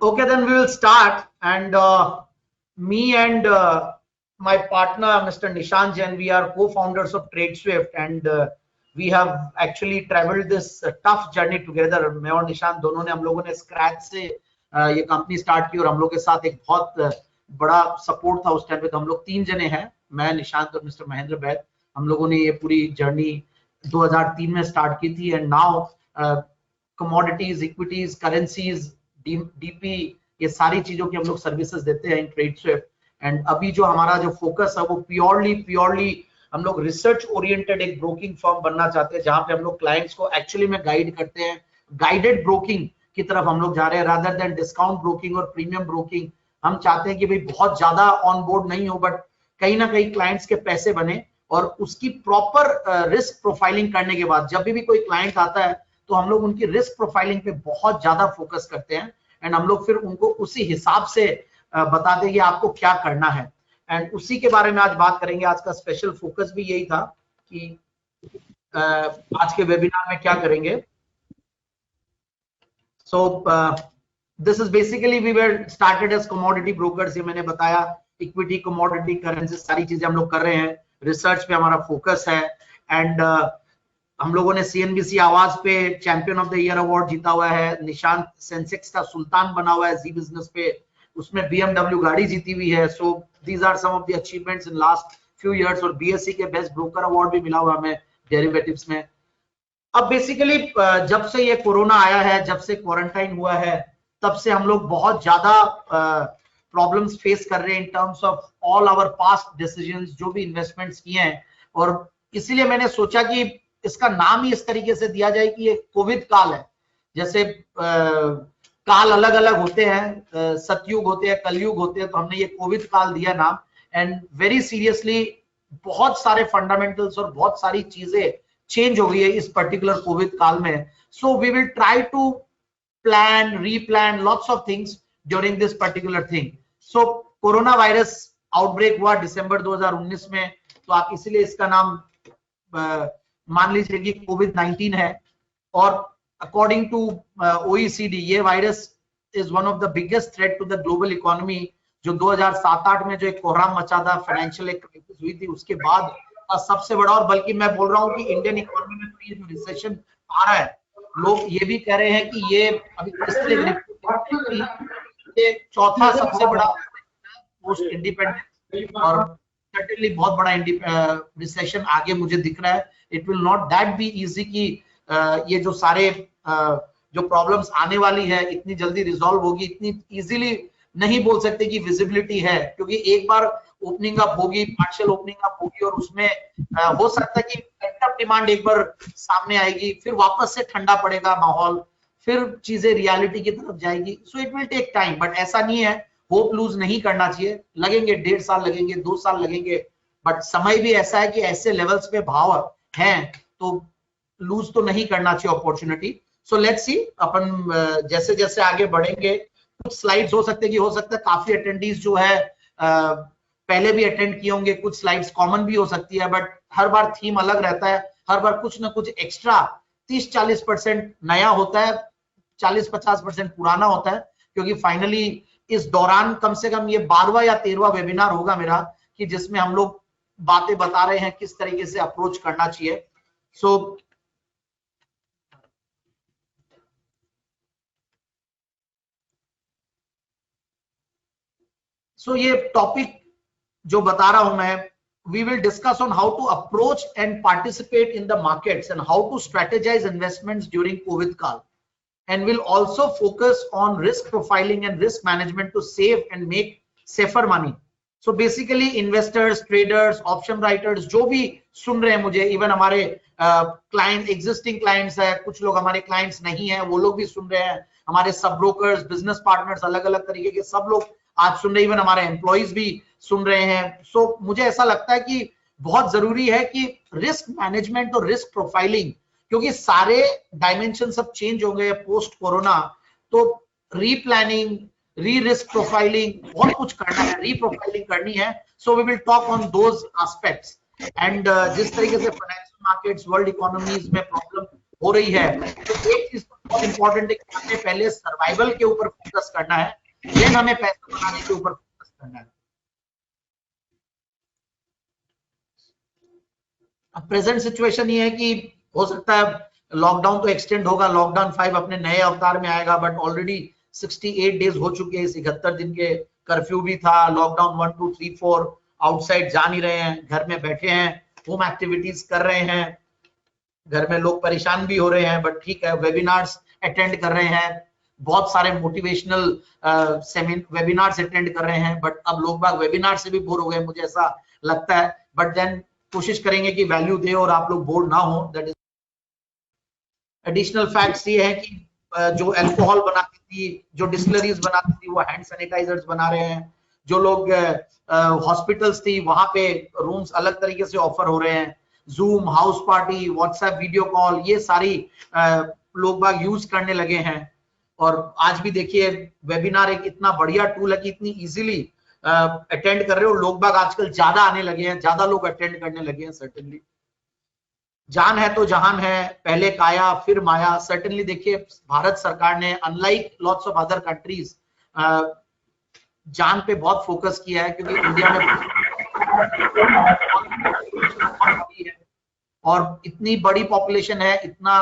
Okay, then we will start. And me and my partner, Mr. Nishant Jain, we are co-founders of TradeSwift, and we have actually traveled this tough journey together. मैं और निशांत दोनों ने हम लोगों ने scratch से ये company start की, और हम लोग के साथ एक बहुत बड़ा सपोर्ट था उस टाइम पे। तो हम लोग 3 जने हैं, मैं, निशांत और मिस्टर महेंद्र बैद। हम लोगों ने ये पूरी जर्नी 2003 में स्टार्ट की थी। And now commodities, equities, currencies, DP, ये सारी चीजों की हम लोग सर्विसेज देते हैं इन ट्रेडस्विफ्ट। एंड अभी जो हमारा जो फोकस है वो प्योरली हम लोग रिसर्च ओरिएंटेड एक ब्रोकिंग फर्म बनना चाहते हैं, जहां पे हम लोग क्लाइंट्स को एक्चुअली में गाइड करते हैं। गाइडेड ब्रोकिंग की तरफ हम लोग जा रहे हैं, रादर देन डिस्काउंट ब्रोकिंग और प्रीमियम ब्रोकिंग। हम चाहते हैं कि भाई बहुत ज्यादा ऑन बोर्ड नहीं हो, बट कहीं ना कहीं क्लाइंट्स के पैसे बने। और उसकी प्रॉपर रिस्क प्रोफाइलिंग करने के बाद जब भी कोई क्लाइंट आता है तो हम लोग उनकी रिस्क प्रोफाइलिंग पे बहुत ज्यादा फोकस करते हैं। एंड हम लोग फिर उनको उसी हिसाब से बताते हैं कि आपको क्या करना है। एंड उसी के बारे में आज बात करेंगे। आज का स्पेशल फोकस भी यही था कि आज के वेबिनार में क्या करेंगे। So this is basically we were started as commodity brokers. ये मैंने बताया, इक्विटी, कमोडिटी, करेंसी, सारी चीजें हम लोग कर रहे हैं। रिसर्च पे हमारा फोकस है। एंड हम लोगों ने सीएनबीसी आवाज पे champion of the year award जीता हुआ है। निशांत सेंसेक्स का सुल्तान बना हुआ है जी बिजनेस पे, उसमें बीएमडब्ल्यू गाड़ी जीती हुई है। So these are some of the achievements in last few years. और बीएससी के बेस्ट ब्रोकर अवार्ड भी मिला हुआ हमें डेरिवेटिव्स में। अब बेसिकली जब से ये कोरोना आया है, जब से क्वारंटाइन हुआ है, तब से हम लोग बहुत ज्यादा प्रॉब्लम्स फेस कर रहे हैं in terms of all our past decisions, जो भी इन्वेस्टमेंट्स किए हैं। और इसीलिए मैंने सोचा कि इसका नाम ही इस तरीके से दिया जाए कि ये कोविड काल है। जैसे काल अलग अलग होते हैं, सतयुग होते हैं, कलयुग होते हैं, तो हमने ये कोविड काल दिया नाम। एंड वेरी सीरियसली बहुत सारे फंडामेंटल्स और बहुत सारी चीजें चेंज हो गई है इस पर्टिकुलर कोविड काल में। So we will try to plan, replan lots of things during this particular thing. So corona virus outbreak हुआ दिसंबर 2019 में, तो आप इसीलिए इसका नाम मान लीजिए कि कोविड-19 है। और अकॉर्डिंग टू ओईसीडी ये virus is one of the biggest threat to the global economy. जो 2007-8 में जो एक कोहराम मचा था, फाइनेंशियल एक क्राइसिस हुई थी, उसके बाद सबसे बड़ा। और बल्कि मैं बोल रहा हूँ कि इंडियन इकोनॉमी में तो ये जो रिसेशन आ रहा है, लोग ये भी कह रहे हैं कि ये अभी ये चौथा सबसे बड़ा पोस्ट इंडिपेंडेंस, और सर्टेनली बहुत बड़ा रिसेशन आगे मुझे दिख रहा है। It will not that be easy कि ये जो सारे जो प्रॉब्लम्स आने वाली है इतनी जल्दी रिजॉल्व होगी, इतनी इजीली नहीं बोल सकते कि विजिबिलिटी है। क्योंकि एक बार ओपनिंग अप होगी, पार्शियल ओपनिंग अप होगी, और उसमें हो सकता है कि पेंट अप डिमांड एक बार सामने आएगी, फिर वापस से ठंडा पड़ेगा माहौल, फिर चीजें रियलिटी की तरफ जाएगी। So it will take time, but ऐसा नहीं है, होप लूज नहीं करना चाहिए। लगेंगे 1.5 साल लगेंगे, 2 साल लगेंगे, बट समय भी ऐसा है कि ऐसे लेवल्स पे भाव हैं तो लूज तो नहीं करना चाहिए अपॉर्चुनिटी। सो लेट्स सी, अपन जैसे जैसे आगे बढ़ेंगे, कुछ स्लाइड्स हो सकते है काफी अटेंडीज जो है पहले भी अटेंड किए होंगे, कुछ स्लाइड्स कॉमन भी हो सकती है, बट हर बार थीम अलग रहता है। हर बार कुछ ना कुछ एक्स्ट्रा 30-40% नया होता है, 40-50% पुराना होता है। क्योंकि फाइनली इस दौरान कम से कम ये 12वां या 13वां वेबिनार होगा मेरा, कि जिसमें हम लोग बातें बता रहे हैं किस तरीके से अप्रोच करना चाहिए। सो ये टॉपिक जो बता रहा हूं मैं, we will discuss on how to approach and participate in the markets and how to strategize investments during COVID काल, and will also focus on risk profiling and risk management to save and make safer money. So basically investors, traders, option writers जो भी सुन रहे हैं मुझे, even हमारे client, existing clients है, कुछ लोग हमारे क्लाइंट्स नहीं है, वो लोग भी सुन रहे हैं, हमारे सब ब्रोकर्स, बिजनेस पार्टनर्स, अलग अलग तरीके के सब लोग आज सुन रहे हैं, इवन हमारे एम्प्लॉइज भी सुन रहे हैं। सो मुझे ऐसा लगता है कि बहुत जरूरी है कि रिस्क मैनेजमेंट और रिस्क प्रोफाइलिंग, क्योंकि सारे डायमेंशन सब चेंज हो गए पोस्ट कोरोना, तो रीप्लानिंग, री रिस्क प्रोफाइलिंग, बहुत कुछ करना है, रीप्रोफाइलिंग करनी है। So we will talk on those aspects. And जिस तरीके से फाइनेंशियल मार्केट्स, वर्ल्ड इकोनॉमीज में प्रॉब्लम हो रही है, तो एक चीज बहुत इंपॉर्टेंट है कि हमें पहले सर्वाइवल के ऊपर फोकस करना है, देन हमें पैसा बनाने के ऊपर फोकस करना है। अब प्रेजेंट सिचुएशन ये है कि हो सकता है लॉकडाउन तो एक्सटेंड होगा, लॉकडाउन 5 अपने नए अवतार में आएगा, बट ऑलरेडी 68 डेज हो चुके हैं, 71 दिन के कर्फ्यू भी था, लॉकडाउन 1 2 3 4, आउटसाइड जा नहीं रहे हैं, घर में बैठे हैं, होम एक्टिविटीज कर रहे हैं, घर में लोग परेशान भी हो रहे हैं, बट ठीक है, वेबिनार्स अटेंड कर रहे हैं, बहुत सारे मोटिवेशनल वेबिनार्स अटेंड कर रहे हैं, बट अब लोग बाग वेबिनार से भी बोर हो गए, मुझे ऐसा लगता है, बट देन कोशिश करेंगे कि वैल्यू दे और आप लोग बोर ना हो। दैट इज एडिशनल फैक्ट्स ये है कि जो अल्कोहल बनाती थी, जो डिस्टिलरीज बनाती थी, वो हैंड सैनिटाइजर्स बना रहे हैं, जो लोग हॉस्पिटल्स थी वहां पे रूम्स अलग तरीके से ऑफर हो रहे हैं, zoom, house party, WhatsApp video call, ये सारी लोग बाग यूज करने लगे हैं। और आज भी देखिए वेबिनार एक इतना बढ़िया टूल है कि इतनी इजीली अटेंड कर रहे हो, लोग बाग आजकल ज्यादा आने लगे हैं, ज्यादा लोग अटेंड करने लगे हैं। सर्टेनली जान है तो जहान है, पहले काया फिर माया। सर्टेनली देखिए भारत सरकार ने unlike lots of other countries जान पे बहुत फोकस किया है, क्योंकि इंडिया में और इतनी बड़ी पॉपुलेशन है, इतना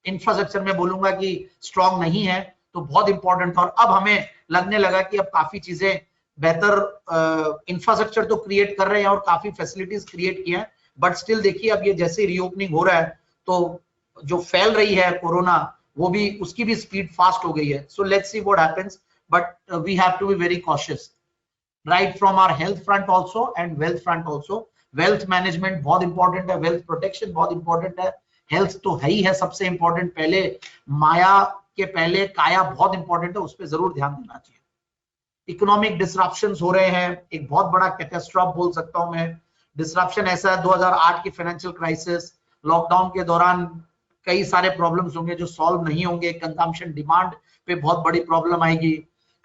इंफ्रास्ट्रक्चर में बोलूंगा कि स्ट्रांग नहीं है, तो बहुत इंपॉर्टेंट था। और अब हमें लगने लगा कि अब काफी चीजें बेहतर इंफ्रास्ट्रक्चर तो क्रिएट कर रहे हैं और काफी फैसिलिटीज क्रिएट की हैं, बट स्टिल देखिए अब ये जैसे रीओपनिंग हो रहा है तो जो फैल रही है कोरोना, वो भी उसकी भी स्पीड फास्ट हो गई है। So let's see what happens, but we have to be very cautious right from our health front also and wealth front also. Wealth management बहुत इंपॉर्टेंट है, वेल्थ प्रोटेक्शन बहुत इंपॉर्टेंट है, हेल्थ तो है ही है सबसे इंपॉर्टेंट, पहले माया के पहले काया बहुत इंपॉर्टेंट है, उस पर जरूर ध्यान देना चाहिए। इकोनॉमिक डिसरप्शंस हो रहे हैं, एक बहुत बड़ा कैटास्ट्रॉफ बोल सकता हूं मैं। डिसरप्शन ऐसा है, 2008 की फाइनेंशियल क्राइसिस, लॉकडाउन के दौरान कई सारे प्रॉब्लम्स होंगे जो सॉल्व नहीं होंगे, कंजम्पशन डिमांड पे बहुत बड़ी प्रॉब्लम आएगी,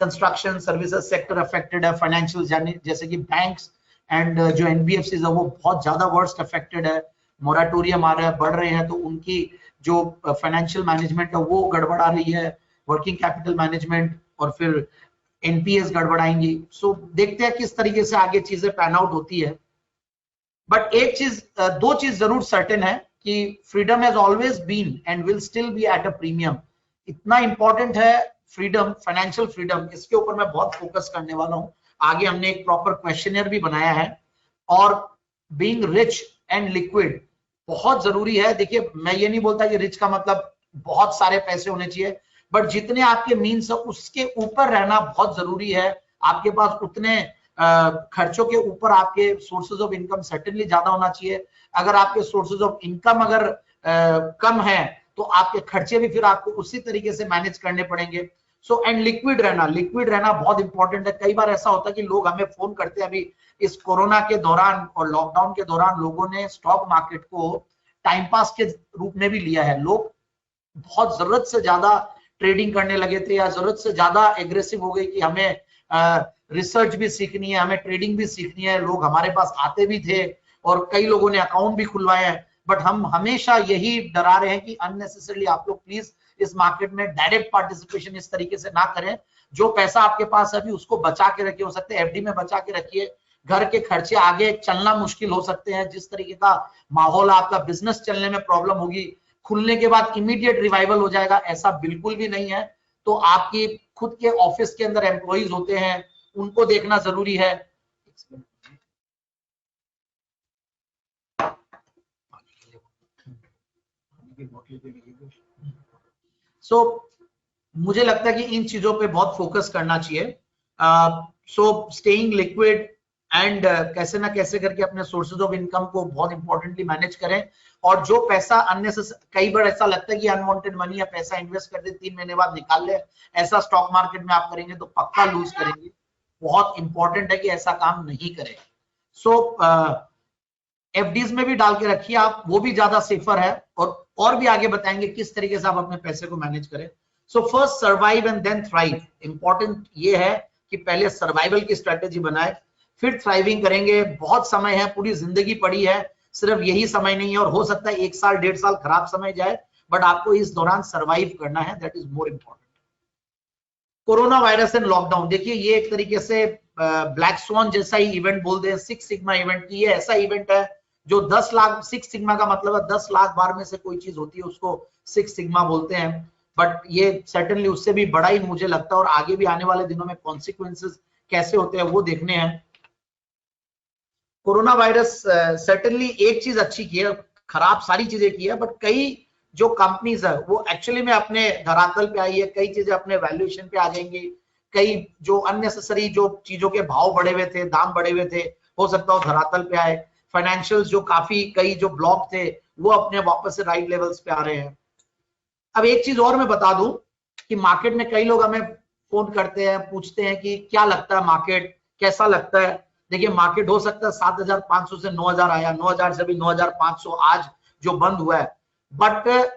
कंस्ट्रक्शन सर्विसेज सेक्टर अफेक्टेड है, फाइनेंशियल जैसे कि बैंक्स एंड जो एनबीएफसीज है वो बहुत ज्यादा वर्स्ट अफेक्टेड है, मोराटोरियम आ रहा है, बढ़ रहे हैं, तो उनकी जो फाइनेंशियल मैनेजमेंट है वो गड़बड़ा रही है, वर्किंग कैपिटल मैनेजमेंट, और फिर एनपीएस गड़बड़ाएंगी। सो देखते हैं किस तरीके से आगे चीजें पैन आउट होती है। बट एक चीज, दो चीज जरूर सर्टेन है कि freedom has always been and will still be at a premium. इतना इंपॉर्टेंट है फ्रीडम, फाइनेंशियल फ्रीडम, इसके ऊपर मैं बहुत फोकस करने वाला हूं। आगे हमने एक प्रॉपर क्वेश्चनर भी बनाया है, और बीइंग रिच एंड लिक्विड बहुत जरूरी है। देखिए मैं ये नहीं बोलता कि रिच का मतलब बहुत सारे पैसे होने चाहिए, बट जितने आपके मीन्स है उसके ऊपर रहना बहुत जरूरी है। आपके पास उतने खर्चों के ऊपर आपके सोर्सेज ऑफ इनकम सर्टेनली ज्यादा होना चाहिए। अगर आपके सोर्सेज ऑफ इनकम अगर कम है तो आपके खर्चे भी फिर आपको उसी तरीके से मैनेज करने पड़ेंगे। सो एंड लिक्विड रहना बहुत इंपॉर्टेंट है। कई बार ऐसा होता है कि लोग हमें फोन करते हैं, अभी इस कोरोना के दौरान और लॉकडाउन के दौरान लोगों ने स्टॉक मार्केट को टाइम पास के रूप में भी लिया है। लोग बहुत जरूरत से ज्यादा ट्रेडिंग करने लगे थे, या जरूरत से ज्यादा एग्रेसिव हो गई कि हमें रिसर्च भी सीखनी है, हमें ट्रेडिंग भी सीखनी है। लोग हमारे पास आते भी थे और कई लोगों ने अकाउंट भी खुलवाए हैं, बट हम हमेशा यही डरा रहे हैं कि अननेसेसरली आप लोग प्लीज इस मार्केट में डायरेक्ट पार्टिसिपेशन इस तरीके से ना करें। जो पैसा आपके पास है अभी उसको बचा के रखिए, हो सकता है एफडी में बचा के रखिए, घर के खर्चे आगे चलना मुश्किल हो सकते हैं, जिस तरीके का माहौल, आपका बिजनेस चलने में प्रॉब्लम होगी, खुलने के बाद इमीडिएट रिवाइवल हो जाएगा, ऐसा बिल्कुल भी नहीं है। तो आपकी खुद के ऑफिस के अंदर एम्प्लॉइज होते हैं, उनको देखना जरूरी है। सो मुझे लगता है कि इन चीजों पे बहुत फोकस करना चाहिए। सो स्टेइंग लिक्विड एंड कैसे ना कैसे करके अपने सोर्सेज ऑफ इनकम को बहुत इंपॉर्टेंटली मैनेज करें। और जो पैसा अन्य से, कई बार ऐसा लगता है कि अनवांटेड मनी या पैसा इन्वेस्ट कर दे 3 महीने बाद निकाल ले, ऐसा स्टॉक मार्केट में आप करेंगे तो पक्का लूज करेंगे। बहुत इंपॉर्टेंट है कि ऐसा काम नहीं करें। सो एफडीज में भी डाल के रखिए आप, वो भी ज्यादा सेफर है, और भी आगे बताएंगे किस तरीके से आप अपने पैसे को मैनेज करें। So first survive and then thrive. Important ये है कि पहले सर्वाइवल की स्ट्रेटेजी बनाए, फिर थ्राइविंग करेंगे। बहुत समय है, पूरी जिंदगी पड़ी है, सिर्फ यही समय नहीं है, और हो सकता है 1 साल 1.5 साल खराब समय जाए, बट आपको इस दौरान सर्वाइव करना है, that is more important. Corona virus and lockdown, देखिए ये एक तरीके से ब्लैक स्वॉन जैसा ही इवेंट बोलते हैं, सिक्स सिग्मा इवेंट की। ये ऐसा इवेंट है जो 10 लाख, सिक्स सिग्मा का मतलब है 10 लाख बार में से कोई चीज होती है उसको सिक्स सिग्मा बोलते हैं। बट ये सर्टेनली उससे भी बड़ा ही मुझे लगता है, और आगे भी आने वाले दिनों में कॉन्सिक्वेंसेस कैसे होते हैं वो देखने हैं। कोरोना वायरस सर्टेनली एक चीज अच्छी की है, खराब सारी चीजें की है, बट कई जो कंपनीज है वो एक्चुअली में अपने धरातल पे आई है, कई चीजें अपने वैल्यूएशन पे आ जाएंगी, कई जो अननेसेसरी जो चीजों के भाव बढ़े हुए थे, दाम बढ़े हुए थे, हो सकता है धरातल पे आए। फाइनेंशियल्स जो काफी कई जो ब्लॉक थे वो अपने वापस से राइट लेवल्स पे आ रहे हैं। अब एक चीज और मैं बता दूं कि मार्केट में कई लोग हमें फोन करते हैं, पूछते हैं कि क्या लगता है मार्केट कैसा लगता है। देखिए मार्केट हो सकता है 7,500 से 9,000 आया, 9,000 से भी 9,500 आज जो बंद हुआ है, बट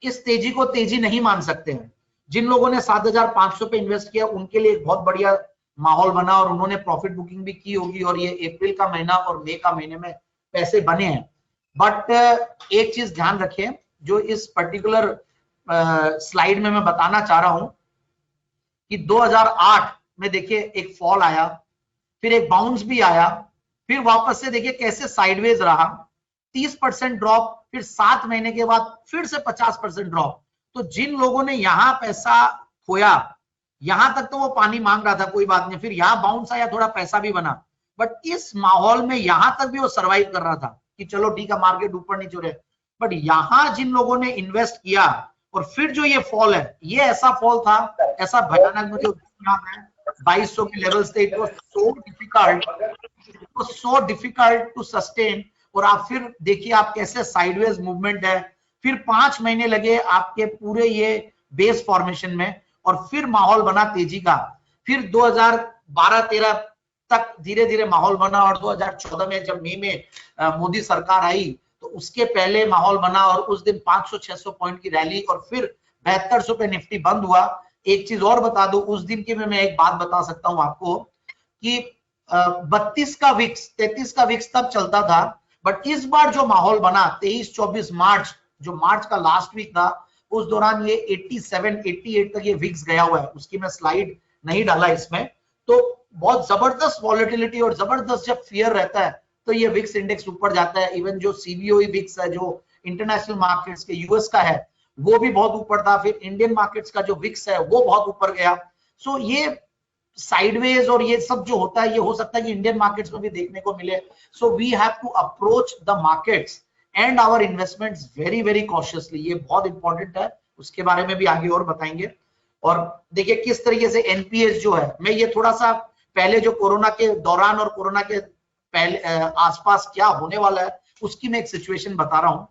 इस तेजी को तेजी नहीं मान सकते हैं। जिन लोगों ने 7,500 पे इन्वेस्ट किया उनके लिए एक बहुत बढ़िया माहौल बना और उन्होंने प्रॉफिट बुकिंग भी की होगी, और ये अप्रैल का महीना और मई का महीने में पैसे बने हैं। बट एक चीज ध्यान रखें, जो इस पर्टिकुलर स्लाइड में मैं बताना चाह रहा हूं कि 2008 में देखिए एक फॉल आया, फिर एक बाउंस भी आया, फिर वापस से देखिए कैसे साइडवेज रहा, 30% ड्रॉप, फिर 7 महीने के बाद फिर से 50% ड्रॉप। तो जिन लोगों ने यहां पैसा खोया, यहां तक तो वो पानी मांग रहा था, कोई बात नहीं, फिर यहां बाउंस आया, थोड़ा पैसा भी बना, बट इस माहौल में यहां तक भी वो सर्वाइव कर रहा था कि चलो ठीक है मार्केट ऊपर नीचे रहे। बट यहां जिन लोगों ने इन्वेस्ट किया और फिर जो ये फॉल है, ये ऐसा फॉल था, ऐसा भयानक, मुझे याद है 2200 के लेवल्स थे। It was so difficult to sustain. और आप फिर देखिए आप कैसे साइडवेज मूवमेंट है, फिर 5 महीने लगे आपके पूरे ये बेस फॉर्मेशन में, और फिर माहौल बना तेजी का। फिर 2012-13 तक धीरे धीरे माहौल बना, और 2014 में जब मई में मोदी सरकार आई तो उसके पहले माहौल बना, और उस दिन 500-600 पॉइंट की रैली, और फिर 7200 पे निफ्टी बंद हुआ। एक चीज और बता दूं, उस दिन की मैं एक बात बता सकता हूं आपको कि 32 का विक्स, 33 का विक्स तब चलता था, बट इस बार जो माहौल बना 23-24 मार्च, जो मार्च का लास्ट वीक था, उस दौरान ये 87-88 तक ये विक्स गया हुआ है। उसकी मैं स्लाइड नहीं डाला इसमें। तो बहुत जबरदस्त वॉलेटिलिटी और जबरदस्त जब फियर रहता है तो ये विक्स इंडेक्स ऊपर जाता है। इवन जो सीबीओई विक्स है जो इंटरनेशनल मार्केट्स के यूएस का है वो भी बहुत ऊपर था, फिर इंडियन मार्केट्स का जो विक्स है वो बहुत ऊपर गया। सो ये साइडवेज और ये सब जो होता है ये हो सकता है कि इंडियन मार्केट्स में भी देखने को मिले। So we have to approach the markets and our investments very very cautiously. ये बहुत इंपॉर्टेंट है, उसके बारे में भी आगे और बताएंगे। और देखिए किस तरीके से एनपीएस जो है, मैं ये थोड़ा सा पहले जो कोरोना के दौरान और कोरोना के पहले आसपास क्या होने वाला है उसकी मैं एक सिचुएशन बता रहा हूं।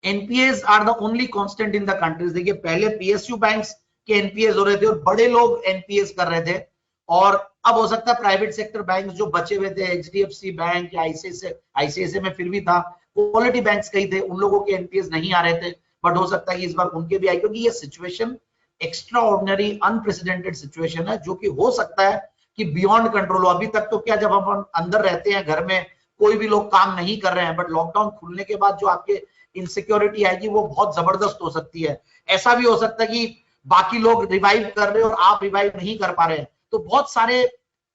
NPS are the only constant in the countries. देखिए पहले पीएसयू बैंक्स के एनपीएस हो रहे थे और बड़े लोग एनपीएस कर रहे थे, और अब हो सकता है प्राइवेट सेक्टर बैंक जो बचे हुए थे, एचडीएफसी बैंक या आईसीआईसीआई में फिर भी था, क्वालिटी बैंक्स कई थे, उन लोगों के एनपीएस नहीं आ रहे थे, बट हो सकता है कि इस बार उनके भी आए, क्योंकि ये situation extra ordinary unprecedented situation है जो कि हो सकता है कि बियॉन्ड कंट्रोल हो। अभी तक तो क्या, जब हम अंदर रहते हैं घर में कोई भी लोग काम नहीं कर रहे हैं, बट लॉकडाउन खुलने के बाद जो आपके इनसिक्योरिटी आएगी वो बहुत जबरदस्त हो सकती है। ऐसा भी हो सकता है कि बाकी लोग रिवाइव कर रहे हैं और आप रिवाइव नहीं कर पा रहे हैं, तो बहुत सारे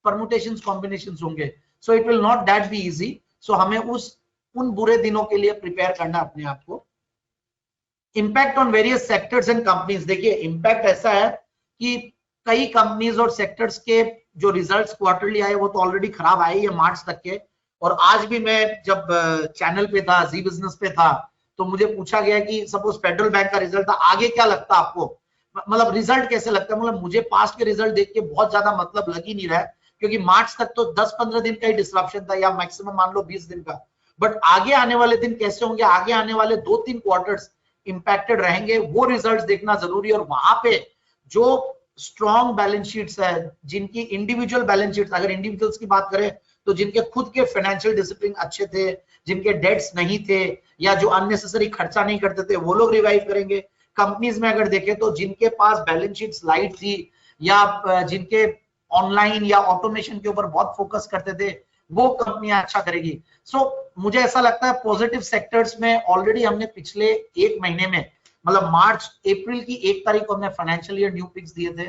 परमुटेशंस कॉम्बिनेशंस होंगे। So it will not that be easy. So हमें उन बुरे दिनों के लिए प्रिपेयर करना अपने आप को। Impact on various sectors and companies. देखिए इम्पैक्ट ऐसा है कि कई कंपनीज और सेक्टर्स के जो रिजल्ट्स क्वार्टरली आए वो तो ऑलरेडी खराब आए ये मार्च तक के। और आज भी मैं जब चैनल पे था, जी बिजनेस पे था, तो मुझे पूछा गया कि सपोज फेडरल बैंक का रिजल्ट था, आगे क्या लगता है आपको, मतलब रिजल्ट कैसे लगता है। मतलब मुझे पास्ट के रिजल्ट देख के बहुत ज्यादा मतलब लग ही नहीं रहा है, क्योंकि मार्च तक तो 10-15 दिन का ही डिस्ट्रप्शन था, या मैक्सिमम मान लो 20 दिन का। बट आगे आने वाले दिन कैसे होंगे, आगे आने वाले 2-3 क्वार्टर्स इंपैक्टेड रहेंगे, वो रिजल्ट्स देखना जरूरी है। और वहां पे जो स्ट्रॉन्ग बैलेंस शीट्स है, जिनकी इंडिविजुअल बैलेंस शीट्स, अगर इंडिविजुअल्स की बात करें तो जिनके खुद के फाइनेंशियल डिसिप्लिन अच्छे थे, जिनके डेट्स नहीं थे, या जो अननेसेसरी खर्चा नहीं करते थे, वो लोग रिवाइव करेंगे। कंपनीज में अगर देखें तो जिनके पास बैलेंस शीट्स लाइट थी, या जिनके ऑनलाइन या ऑटोमेशन के ऊपर बहुत फोकस करते थे, वो कंपनियां अच्छा करेगी। सो मुझे ऐसा लगता है पॉजिटिव सेक्टर्स में ऑलरेडी हमने पिछले एक महीने में, मतलब मार्च अप्रैल की 1 तारीख को हमने फाइनेंशियल ईयर न्यू पिक्स दिए थे,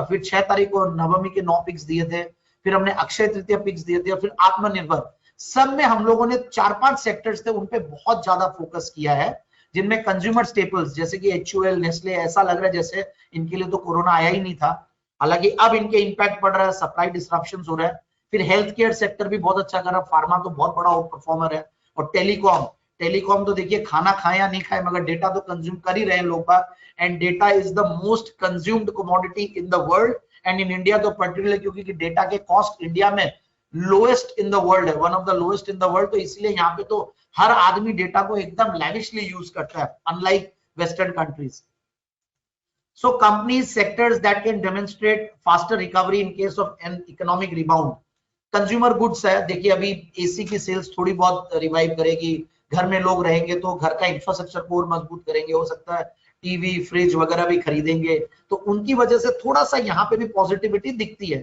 फिर 6 तारीख को नवमी के 9 पिक्स दिए थे, फिर हमने अक्षय तृतीया पिक्स दिए थे, फिर आत्मनिर्भर, सब में हम लोगों ने 4-5 सेक्टर्स थे उन पे बहुत ज्यादा फोकस किया है, जिनमें कंज्यूमर स्टेपल्स जैसे कि HUL, नेस्ले, ऐसा लग रहा है जैसे इनके लिए तो कोरोना आया ही नहीं था, हालांकि अब इनके इंपैक्ट पड़ रहा है, सप्लाई डिस्ट्रप्शन हो रहा है। फिर हेल्थ केयर सेक्टर भी बहुत अच्छा कर रहा है, फार्मा तो बहुत बड़ा आउट परफॉर्मर है, और टेलीकॉम तो देखिए खाना खाए या नहीं खाए मगर डेटा तो कंज्यूम कर ही रहे हैं लोग, and data is the most consumed commodity in the world and in India तो पर्टिकुलर, क्योंकि डेटा के कॉस्ट इंडिया में लोएस्ट इन द वर्ल्ड है, one of the lowest in the world, तो इसलिए यहाँ पे तो हर आदमी डेटा को एकदम लैविशली यूज करता है, unlike western countries. So companies, sectors that can demonstrate faster recovery in case of an economic rebound. Consumer goods है, देखिए अभी एसी की सेल्स थोड़ी बहुत रिवाइव करेगी, घर में लोग रहेंगे तो घर का इंफ्रास्ट्रक्चर को और मजबूत करेंगे, हो सकता है टीवी फ्रिज वगैरह भी खरीदेंगे, तो उनकी वजह से थोड़ा सा यहाँ पे भी पॉजिटिविटी दिखती है।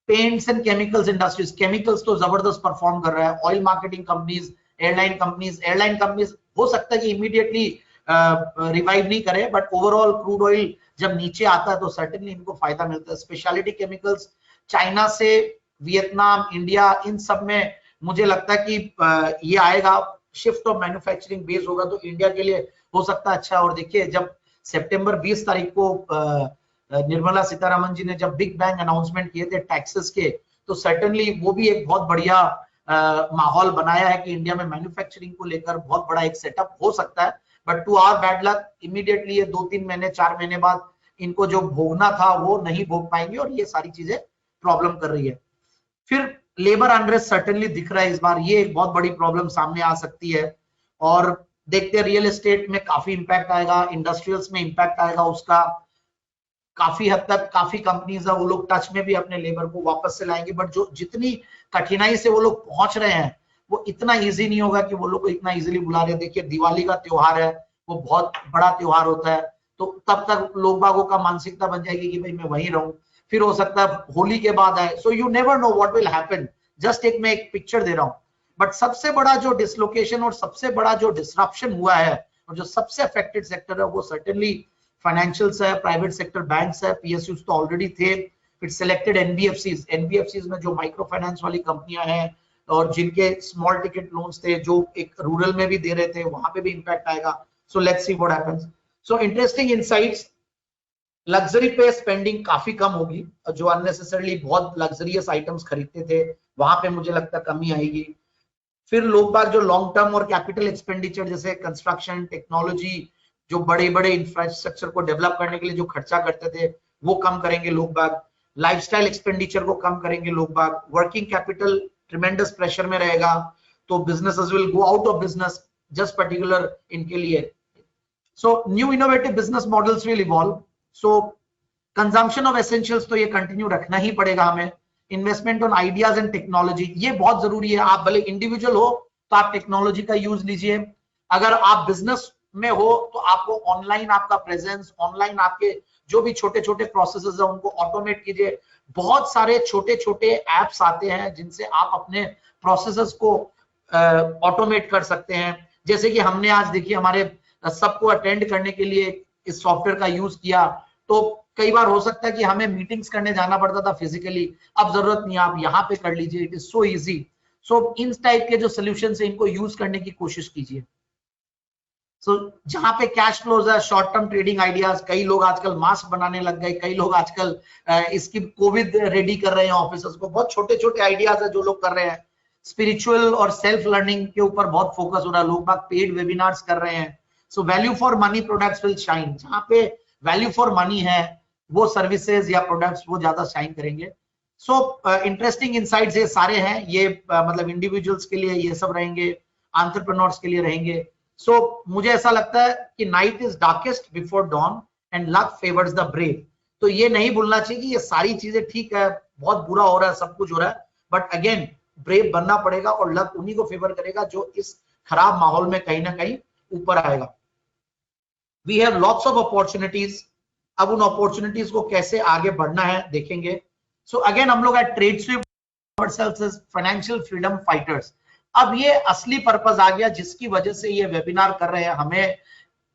Paints and chemicals industries, chemicals तो जबरदस्त परफॉर्म कर रहा है, oil marketing companies, airline companies हो सकता है कि इमीडिएटली रिवाइव नहीं करे, बट ओवरऑल क्रूड ऑयल जब नीचे आता है तो सर्टेनली इनको फायदा मिलता है। स्पेशलिटी केमिकल्स चाइना से वियतनाम, इंडिया, इन सब में मुझे लगता है कि ये आएगा, शिफ्ट ऑफ मैन्युफैक्चरिंग बेस होगा तो इंडिया के लिए हो सकता है अच्छा। और देखिए जब सितंबर 20 तारीख को निर्मला सीतारमन जी ने जब बिग बैंग अनाउंसमेंट किए थे टैक्सेस के, तो सर्टेनली वो भी एक बहुत बढ़िया माहौल बनाया है कि इंडिया में मैन्युफैक्चरिंग को लेकर बहुत बड़ा एक सेटअप हो सकता है। But to our bad luck immediately ये 2-3 महीने 4 महीने बाद इनको जो भोगना था वो नहीं भोग पाएंगे और ये सारी चीजें प्रॉब्लम कर रही है। फिर लेबर अनरेस्ट सर्टेनली दिख रहा है इस बार, ये एक बहुत बड़ी प्रॉब्लम सामने आ सकती है। और देखते हैं रियल एस्टेट में काफी इंपैक्ट आएगा, इंडस्ट्रियल्स में इंपैक्ट आएगा उसका, काफी हद तक काफी कंपनीज है वो लोग टच में भी अपने लेबर को वापस से लाएंगे, बट जो जितनी कठिनाई से वो लोग पहुंच रहे हैं वो इतना इजी नहीं होगा कि वो लोग को इतना इजीली बुला रहे। देखिए दिवाली का त्योहार है, वो बहुत बड़ा त्योहार होता है, तो तब तक लोग बागों का मानसिकता बन जाएगी कि भाई मैं वहीं रहूं, फिर हो सकता है होली के बाद आए, so you never know what will happen, just मैं एक पिक्चर दे रहा हूं। बट सबसे बड़ा जो डिसलोकेशन और सबसे बड़ा जो डिसरप्शन हुआ है और जो सबसे अफेक्टेड सेक्टर है वो सर्टेनली फाइनेंशियल्स है, प्राइवेट सेक्टर बैंक्स है, पीएसयूज तो ऑलरेडी थे, फिर सिलेक्टेड एनबीएफसीज में जो माइक्रो फाइनेंस वाली कंपनियां हैं और जिनके स्मॉल टिकट लोन्स थे जो एक रूरल में भी दे रहे थे, वहां पे भी इंपैक्ट आएगा। सो let's see what happens. So interesting insights, luxury पे स्पेंडिंग काफी कम होगी, जो अननेसेसरली बहुत लग्जरियस आइटम्स खरीदते थे वहां पे मुझे लगता है कमी आएगी। फिर लोग बाग जो लॉन्ग टर्म और कैपिटल एक्सपेंडिचर जैसे कंस्ट्रक्शन, टेक्नोलॉजी, जो बड़े बड़े इंफ्रास्ट्रक्चर को डेवलप करने के लिए जो खर्चा करते थे वो कम करेंगे लोग बाग, लाइफस्टाइल एक्सपेंडिचर को कम करेंगे लोग बाग, वर्किंग कैपिटल ट्रिमेंडस प्रेशर में रहेगा, तो businesses will go out of business just particular इनके लिए। So new innovative business models will evolve. So consumption of essentials तो ये कंटिन्यू रखना ही पड़ेगा हमें, investment on ideas and technology ये बहुत जरूरी है। आप भले इंडिविजुअल हो तो आप टेक्नोलॉजी का यूज लीजिए, अगर आप बिजनेस में हो तो आपको ऑनलाइन आपका प्रेजेंस, ऑनलाइन आपके जो भी छोटे छोटे प्रोसेसेस है उनको ऑटोमेट कीजिए। बहुत सारे छोटे छोटे एप्स आते हैं जिनसे आप अपने प्रोसेसेस को ऑटोमेट कर सकते हैं, जैसे कि हमने आज देखिए हमारे सबको अटेंड करने के लिए इस सॉफ्टवेयर का यूज किया, तो कई बार हो सकता है कि हमें मीटिंग्स करने जाना पड़ता था फिजिकली, अब जरूरत नहीं है, आप यहाँ पे कर लीजिए, it is so easy. So in type के जो सोल्यूशन है इनको यूज करने की कोशिश कीजिए। सो जहां पे कैश फ्लोज है, शॉर्ट टर्म ट्रेडिंग आइडियाज, कई लोग आजकल मास्क बनाने लग गए, कई लोग आजकल इसकी कोविड रेडी कर रहे हैं ऑफिसर्स को, बहुत छोटे छोटे आइडियाज है जो लोग कर रहे हैं। स्पिरिचुअल और सेल्फ लर्निंग के ऊपर बहुत फोकस हो रहा है, लोग बाग पेड वेबिनार्स कर रहे हैं। So value for money products will shine, जहां पे वैल्यू फॉर मनी है वो सर्विसेज या प्रोडक्ट्स वो ज्यादा शाइन करेंगे। सो इंटरेस्टिंग इनसाइट्स ये सारे हैं, ये मतलब इंडिविजुअल्स के लिए ये सब रहेंगे, एंटरप्रेन्योर्स के लिए रहेंगे। सो मुझे ऐसा लगता है कि night is darkest before don and luck favours the brave, तो ये नहीं भूलना चाहिए कि ये सारी चीजें ठीक है, बहुत बुरा हो रहा है, सब कुछ हो रहा है, बट अगेन ब्रेव बनना पड़ेगा और लक उन्हीं को फेवर करेगा जो इस खराब माहौल में कहीं ना कहीं ऊपर आएगा। We have lots of opportunities, अब उन अपॉर्चुनिटीज को कैसे आगे बढ़ना है देखेंगे। सो अगेन हम लोग at trade swift ourselves as financial freedom fighters. अब ये असली पर्पस आ गया जिसकी वजह से ये वेबिनार कर रहे हैं। हमें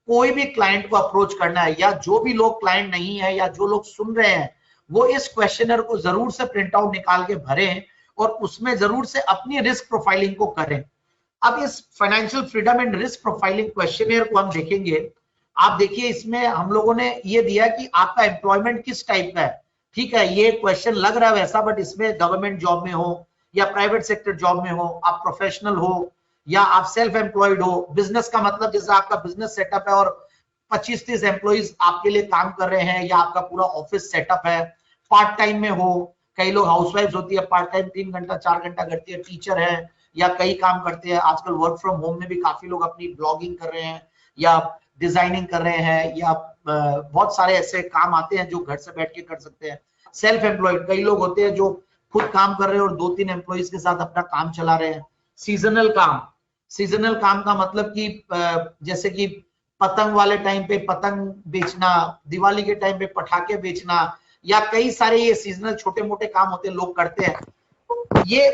कोई भी क्लाइंट को अप्रोच करना है, या जो भी लोग क्लाइंट नहीं है या जो लोग सुन रहे हैं, वो इस क्वेश्चनर को जरूर से प्रिंट आउट निकाल के भरें और उसमें जरूर से अपनी रिस्क प्रोफाइलिंग को करें। अब इस financial freedom and risk profiling questionnaire को हम देखेंगे। आप देखिए, इसमें हम लोगों ने ये दिया कि आपका एम्प्लॉयमेंट किस टाइप का है। ठीक है, ये क्वेश्चन लग रहा है वैसा, बट इसमें गवर्नमेंट जॉब में हो या प्राइवेट सेक्टर जॉब में हो, आप प्रोफेशनल हो या आप सेल्फ एम्प्लॉयड हो। बिजनेस का मतलब जैसे आपका बिजनेस सेटअप है और 25-30 एम्प्लॉइज आपके लिए काम कर रहे हैं, या आपका पूरा ऑफिस सेटअप है। पार्ट टाइम में हो, कई लोग हाउसवाइफ होती है, पार्ट टाइम 3 घंटा 4 घंटा करती है, टीचर है या कई काम करते हैं। आजकल वर्क फ्रॉम होम में भी काफी लोग अपनी ब्लॉगिंग कर रहे हैं या डिजाइनिंग कर रहे हैं, या बहुत सारे ऐसे काम आते हैं जो घर से बैठ के कर सकते हैं। सेल्फ एम्प्लॉयड कई लोग होते हैं जो खुद काम कर रहे हैं और 2-3 एम्प्लॉइज के साथ अपना काम चला रहे हैं। सीजनल काम, सीजनल काम का मतलब कि जैसे कि पतंग वाले टाइम पे पतंग बेचना, दिवाली के टाइम पे पटाखे बेचना, या कई सारे ये सीजनल छोटे मोटे काम होते हैं, लोग करते हैं। ये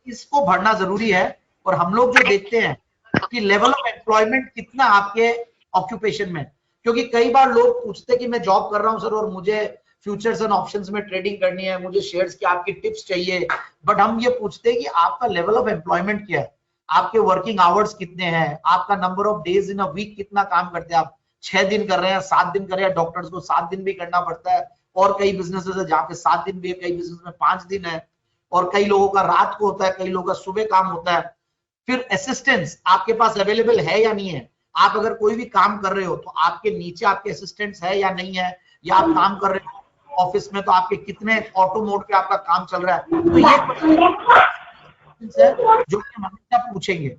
इसको भरना जरूरी है। और हम लोग जो देखते हैं कि लेवल ऑफ एम्प्लॉयमेंट कितना आपके ऑक्यूपेशन में, क्योंकि कई बार लोग पूछते हैं कि मैं जॉब कर रहा हूं सर और मुझे फ्यूचर्स एंड ऑप्शंस में ट्रेडिंग करनी है, मुझे शेयर्स की आपकी टिप्स चाहिए। बट हम ये पूछते हैं कि आपका लेवल ऑफ एम्प्लॉयमेंट क्या है, आपके वर्किंग आवर्स कितने हैं, आपका number of days in a week कितना काम करते हैं आप। 6 दिन कर रहे हैं, 7 दिन कर रहे हैं, डॉक्टर्स को 7 दिन भी करना पड़ता है, और कई बिजनेसेस है जहाँ पे 7 दिन भी है, कई बिजनेस में 5 दिन है, और कई लोगों का रात को होता है, कई लोगों का सुबह काम होता है। फिर असिस्टेंट्स आपके पास अवेलेबल है या नहीं है। आप अगर कोई भी काम कर रहे हो तो आपके नीचे आपके असिस्टेंट्स है या नहीं है, या आप काम कर रहे हो ऑफिस में तो आपके कितने ऑटो मोड पे आपका काम चल रहा है। तो ये जो कि हम हमेशा पूछेंगे।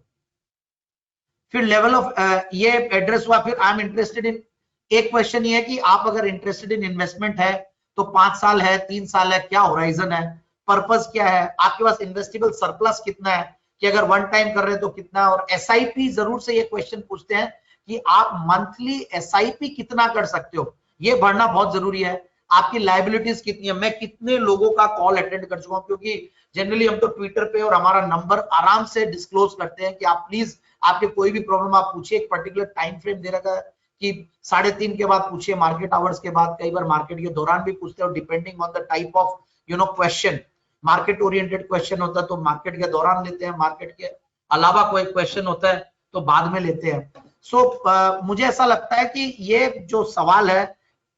फिर लेवल ऑफ ये एड्रेस हुआ। फिर आई एम इंटरेस्टेड इन, एक क्वेश्चन ये है कि आप अगर इंटरेस्टेड इन इन्वेस्टमेंट है तो 5 साल है, 3 साल है, क्या होराइजन है, पर्पस क्या है, आपके पास इन्वेस्टेबल सरप्लस कितना है, कि अगर वन टाइम कर रहे हैं तो कितना, और एसआईपी जरूर से ये क्वेश्चन पूछते हैं कि आप मंथली एसआईपी कितना कर सकते हो, ये भरना बहुत जरूरी है। आपकी लाइबिलिटीज कितनी है, मैं कितने लोगों का कॉल अटेंड कर चुका हूं, क्योंकि जनरली हम तो ट्विटर पे और हमारा नंबर आराम से डिस्क्लोज करते हैं कि आप प्लीज आपके कोई भी प्रॉब्लम आप पूछिए। एक पर्टिकुलर टाइम फ्रेम दे रखा है कि 3:30 के बाद पूछिए, मार्केट आवर्स के बाद, कई बार मार्केट के दौरान भी पूछते हैं, depending on the type of question. Market oriented question होता है तो मार्केट के दौरान लेते हैं, मार्केट के अलावा कोई क्वेश्चन होता है तो बाद में लेते हैं। सो मुझे ऐसा लगता है कि ये जो सवाल है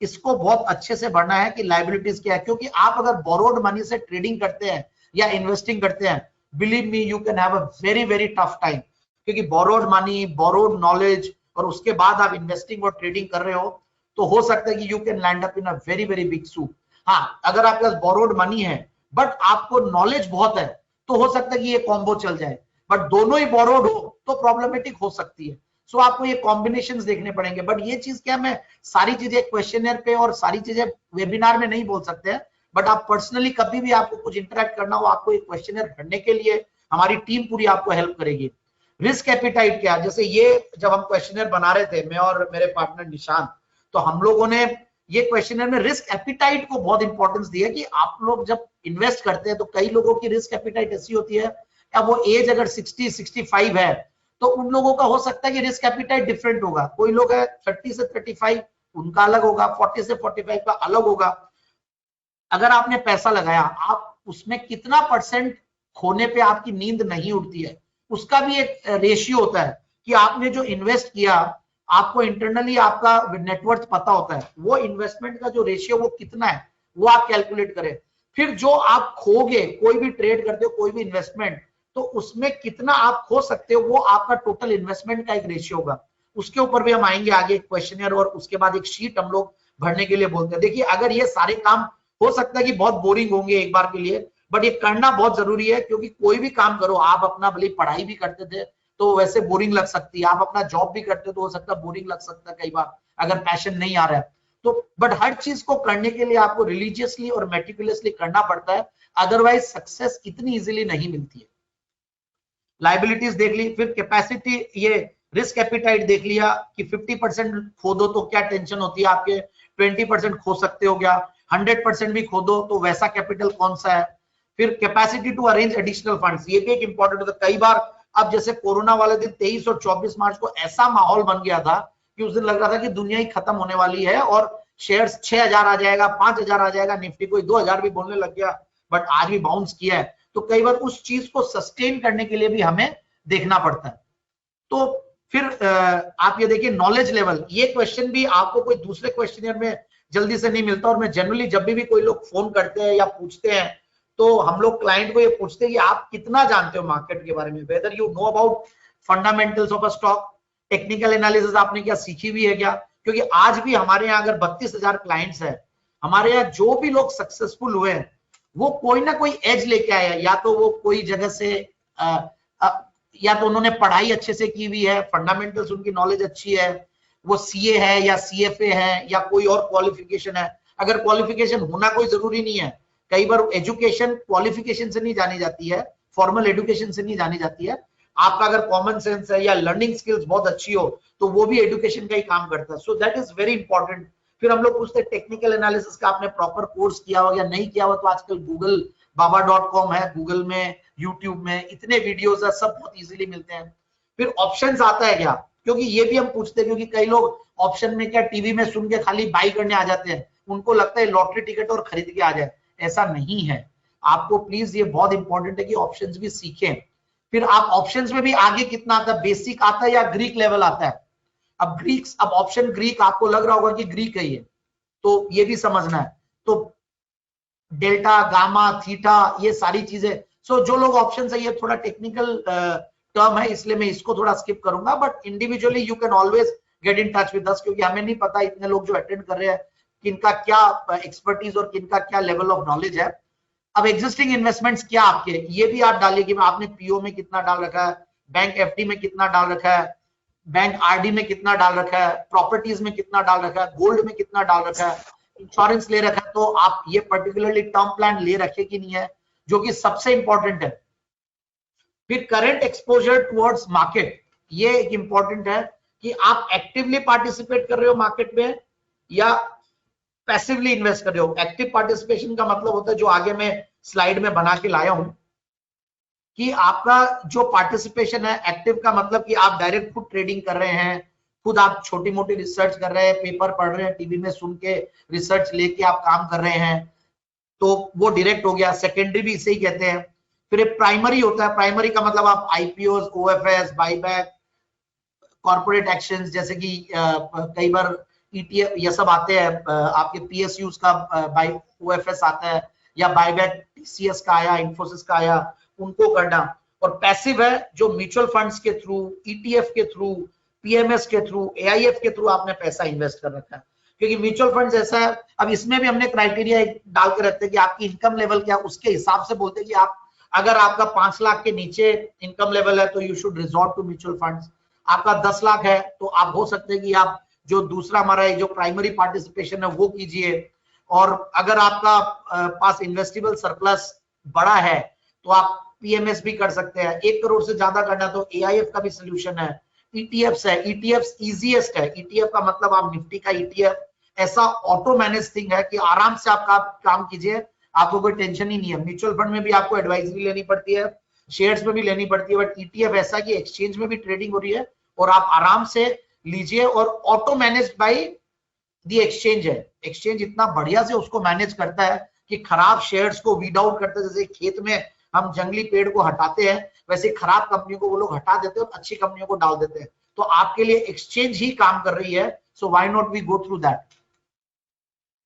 इसको बहुत अच्छे से भरना है कि लाइबिलिटीज क्या है, क्योंकि आप अगर बोरोड मनी से ट्रेडिंग करते हैं या इन्वेस्टिंग करते हैं, believe me you can have a very very tough time, क्योंकि बोरोड मनी, बोरोड नॉलेज, और उसके बाद आप इन्वेस्टिंग और ट्रेडिंग कर रहे हो तो हो सकता है कि you can land up in a very very big soup. हाँ, अगर आपके पास बोरोड मनी है बट आपको नॉलेज बहुत है तो हो सकता है कि ये कॉम्बो चल जाए, बट दोनों ही बोरोड हो तो प्रॉब्लमेटिक हो सकती है। सो आपको ये कॉम्बिनेशंस देखने पड़ेंगे। बट ये चीज क्या, मैं सारी चीजें क्वेश्चनर पे और सारी चीजें वेबिनार में नहीं बोल सकते हैं, बट आप पर्सनली कभी भी आपको कुछ इंटरेक्ट करना हो, आपको एक क्वेश्चनर भरने के लिए हमारी टीम पूरी आपको हेल्प करेगी। रिस्क एपिटाइट क्या, जैसे ये जब हम क्वेश्चनर बना रहे थे, मैं और मेरे पार्टनर निशान, तो हम लोगों ने ये क्वेश्चनर में रिस्क एपिटाइट को बहुत इंपॉर्टेंस दिया कि आप लोग जब इन्वेस्ट करते हैं तो कई लोगों की रिस्क एपिटाइट ऐसी होती है, अब वो एज अगर 60-65 है तो उन लोगों का हो सकता है कि रिस्क एपिटाइट डिफरेंट होगा। कोई लोग है 30 से 35 उनका अलग होगा, 40 से 45 का अलग होगा। अगर आपने पैसा लगाया, आप उसमें कितना परसेंट खोने पे आपकी नींद नहीं उठती है, उसका भी एक रेशियो होता है कि आपने जो इन्वेस्ट किया, आपको इंटरनली आपका नेटवर्थ पता होता है, वो इन्वेस्टमेंट का जो रेशियो वो कितना है वो आप कैलकुलेट करें। फिर जो आप खोगे, कोई भी ट्रेड करते हो, कोई भी इन्वेस्टमेंट, तो उसमें कितना आप खो सकते हो वो आपका टोटल इन्वेस्टमेंट का एक रेशियो होगा। उसके ऊपर भी हम आएंगे आगे क्वेश्चनर, और उसके बाद एक शीट हम लोग भरने के लिए बोलते हैं। देखिए, अगर ये सारे काम हो सकता है कि बहुत बोरिंग होंगे एक बार के लिए, बट ये करना बहुत जरूरी है, क्योंकि कोई भी काम करो, आप अपना भले पढ़ाई भी करते थे तो वैसे बोरिंग लग सकती है, आप अपना जॉब भी करते हो तो हो सकता है बोरिंग लग सकता है कई बार अगर पैशन नहीं आ रहा है तो। बट हर चीज को करने के लिए आपको रिलीजियसली और मेटिकुलसली करना पड़ता है, अदरवाइज सक्सेस इतनी इजीली नहीं मिलती है। लाइबिलिटीज देख ली, फिर कैपेसिटी, ये रिस्क एपिटाइट देख लिया कि 50% खो दो तो क्या टेंशन होती है आपके, 20% खो सकते हो क्या, 100% भी खो दो तो वैसा कैपिटल कौन सा है। फिर capacity to arrange additional funds, ये भी एक इंपॉर्टेंट होता है। कई बार अब जैसे कोरोना वाले दिन 23 और 24 मार्च को ऐसा माहौल बन गया था कि उस दिन लग रहा था कि दुनिया ही खत्म होने वाली है और शेयर्स 6000 आ जाएगा, 5000 आ जाएगा, निफ्टी कोई 2000 भी बोलने लग गया, बट आज भी बाउंस किया है। तो कई बार उस चीज को सस्टेन करने के लिए भी हमें देखना पड़ता है। तो फिर आप ये देखिए नॉलेज लेवल, ये क्वेश्चन भी आपको कोई दूसरे क्वेश्चनियर में जल्दी से नहीं मिलता। और मैं जनरली जब भी कोई लोग फोन करते हैं या पूछते हैं तो हम लोग क्लाइंट को ये पूछते हैं कि आप कितना जानते हो मार्केट के बारे में, whether you know about fundamentals of a stock, technical analysis आपने क्या सीखी हुई है क्या। क्योंकि आज भी हमारे यहाँ अगर 32,000 क्लाइंट्स है, हमारे यहाँ जो भी लोग सक्सेसफुल हुए हैं वो कोई ना कोई एज लेके आए हैं। या तो वो कोई जगह से या तो उन्होंने पढ़ाई अच्छे से की हुई है, फंडामेंटल्स उनकी नॉलेज अच्छी है, वो सीए है या सीएफए है या कोई और क्वालिफिकेशन है। अगर क्वालिफिकेशन होना कोई जरूरी नहीं है, कई बार एजुकेशन क्वालिफिकेशन से नहीं जानी जाती है, फॉर्मल एजुकेशन से नहीं जानी जाती है। आपका अगर कॉमन सेंस है या लर्निंग स्किल्स बहुत अच्छी हो तो वो भी एजुकेशन का ही काम करता है। So that is very important. फिर हम लोग पूछते हैं टेक्निकल एनालिसिस का आपने प्रॉपर कोर्स किया हो या नहीं किया हो, तो आजकल गूगल baba.com है, गूगल में, यूट्यूब में इतने वीडियोस है, सब बहुत इजीली मिलते हैं। फिर ऑप्शंस आता है क्या, क्योंकि ये भी हम पूछते हैं, क्योंकि कई लोग ऑप्शन में क्या टीवी में सुन के खाली बाई करने आ जाते हैं, उनको लगता है लॉटरी टिकट और खरीद के आ जाए, ऐसा नहीं है। आपको प्लीज, ये बहुत इंपॉर्टेंट है कि ऑप्शंस भी सीखें। फिर आप ऑप्शंस में भी आगे कितना आता है, बेसिक आता है या ग्रीक लेवल आता है। अब ऑप्शन ग्रीक आपको लग रहा होगा कि ग्रीक है ये, तो ये भी समझना है। तो डेल्टा, गामा, थीटा, ये सारी चीजें। सो जो लोग ऑप्शन है, ये थोड़ा टेक्निकल टर्म है, इसलिए मैं इसको थोड़ा स्किप करूंगा। But individually you can always get in touch with us, क्योंकि हमें नहीं पता इतने लोग जो अटेंड कर रहे हैं किनका क्या एक्सपर्टीज और किनका क्या लेवल ऑफ नॉलेज है। अब एग्जिस्टिंग इन्वेस्टमेंट्स क्या आपके, ये भी आप डालिए कि आपने पीओ में कितना डाल रखा है, बैंक एफडी में कितना डाल रखा है, बैंक आरडी में कितना डाल रखा है, प्रॉपर्टीज में कितना डाल रखा है, गोल्ड में कितना डाल रखा है, इंश्योरेंस ले रखा है, तो आप ये पर्टिकुलरली टर्म प्लान ले रखे कि नहीं है, जो कि सबसे इंपॉर्टेंट है। फिर करंट एक्सपोजर टुवर्ड्स मार्केट, ये एक इंपॉर्टेंट है कि आप एक्टिवली पार्टिसिपेट कर रहे हो मार्केट में या पैसिवली इन्वेस्ट कर रहे हो। एक्टिव पार्टिसिपेशन का मतलब होता है, जो आगे मैं स्लाइड में बना के लाया हूं, कि आपका जो पार्टिसिपेशन है, एक्टिव का मतलब कि आप डायरेक्ट खुद ट्रेडिंग कर रहे हैं, खुद आप छोटी मोटी रिसर्च कर रहे हैं, पेपर पढ़ रहे हैं, टीवी में सुन के रिसर्च लेके आप काम कर रहे हैं, तो वो डायरेक्ट हो गया। सेकेंडरी भी इसे ही कहते हैं। फिर प्राइमरी होता है, प्राइमरी का मतलब आप IPO, OFS, buyback, corporate actions, जैसे कि कई बार ईटीएफ ये सब आते हैं, आपके पीएसयूज का ओएफएस आता है, या बाईबैक टीसीएस का आया, इन्फोसिस का आया, उनको करना। और पैसिव है जो म्यूचुअल फंड्स के थ्रू, ईटीएफ के थ्रू, पीएमएस के थ्रू, एआईएफ के थ्रू आपने पैसा इन्वेस्ट कर रखा है। क्योंकि म्यूचुअल फंड्स ऐसा है, अब इसमें भी हमने क्राइटेरिया डाल के रखते हैं कि आपकी इनकम लेवल क्या, उसके हिसाब से बोलते हैं कि आप अगर आपका 5 लाख के नीचे इनकम लेवल है तो you should resort to mutual funds. आपका 10 लाख है तो आप हो सकते हैं कि आप जो दूसरा हमारा जो प्राइमरी पार्टिसिपेशन है वो कीजिए। और अगर आपका पास इन्वेस्टेबल सरप्लस बड़ा है तो आप पीएमएस भी कर सकते हैं। 1 करोड़ से ज्यादा करना तो एआईएफ का भी सोल्यूशन है। ईटीएफ है, ईटीएफ इजीएस्ट है। ईटीएफ का मतलब आप निफ्टी का ईटीएफ ऐसा ऑटो मैनेज थिंग है कि आराम से आप काम कीजिए, आपको कोई टेंशन ही नहीं है। म्यूचुअल फंड में भी आपको एडवाइजरी लेनी पड़ती है, शेयर्स में भी लेनी पड़ती है, बट ईटीएफ ऐसा कि एक्सचेंज में भी ट्रेडिंग हो रही है और आप आराम से लीजिए, और auto manage by the exchange है। एक्सचेंज इतना बढ़िया से उसको मैनेज करता है कि खराब शेयर्स को वीड आउट करता है। जैसे खेत में हम जंगली पेड़ को हटाते हैं, वैसे खराब कंपनियों को वो लोग हटा देते हैं और अच्छी कंपनियों को डाल देते हैं। तो आपके लिए एक्सचेंज ही काम कर रही है, so why not we go through that.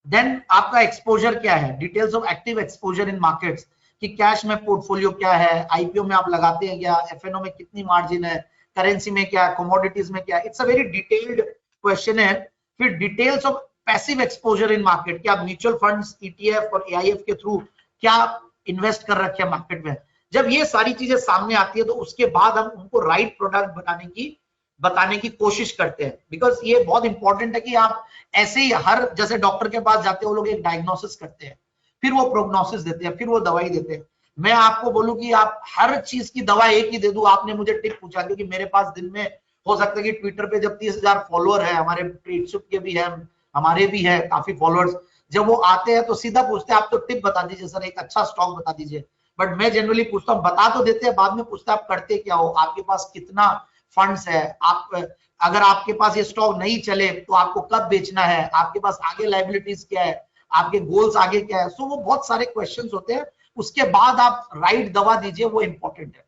Then आपका एक्सपोजर क्या है, details of active exposure in markets, कि कैश में पोर्टफोलियो क्या है, आईपीओ में आप लगाते हैं क्या, एफएनओ में कितनी मार्जिन है, करेंसी में क्या, कमोडिटीज में क्या। It's a very detailed question है। फिर details of passive exposure in market, क्या म्यूचुअल फंड्स, ईटीएफ और एआईएफ के थ्रू क्या इन्वेस्ट कर रखे हैं मार्केट में। जब ये सारी चीजें सामने आती है तो उसके बाद हम उनको राइट प्रोडक्ट बताने की कोशिश करते हैं। बिकॉज ये बहुत इंपॉर्टेंट है कि आप ऐसे ही हर, जैसे डॉक्टर के पास जाते हो, लोग एक डायग्नोसिस करते हैं, फिर वो प्रोग्नोसिस देते हैं, फिर वो दवाई देते हैं। मैं आपको बोलूं कि आप हर चीज की दवा एक ही दे दूं, आपने मुझे टिप पूछा, क्योंकि मेरे पास दिन में हो सकता है कि ट्विटर पे जब 30,000 फॉलोअर है, हमारे ट्रेडशिप के भी है, हमारे भी है काफी फॉलोअर्स, जब वो आते हैं तो सीधा पूछते हैं आप तो टिप बता दीजिए सर, एक अच्छा स्टॉक बता दीजिए। बट मैं जनरली पूछता हूँ, बता तो देते हैं, बाद में पूछता आप करते क्या हो, आपके पास कितना फंड्स है, आप अगर आपके पास ये स्टॉक नहीं चले तो आपको कब बेचना है, आपके पास आगे लाइबिलिटीज क्या है, आपके गोल्स आगे क्या है। सो वो बहुत सारे क्वेश्चंस होते हैं, उसके बाद आप राइट दवा दीजिए, वो इंपॉर्टेंट है।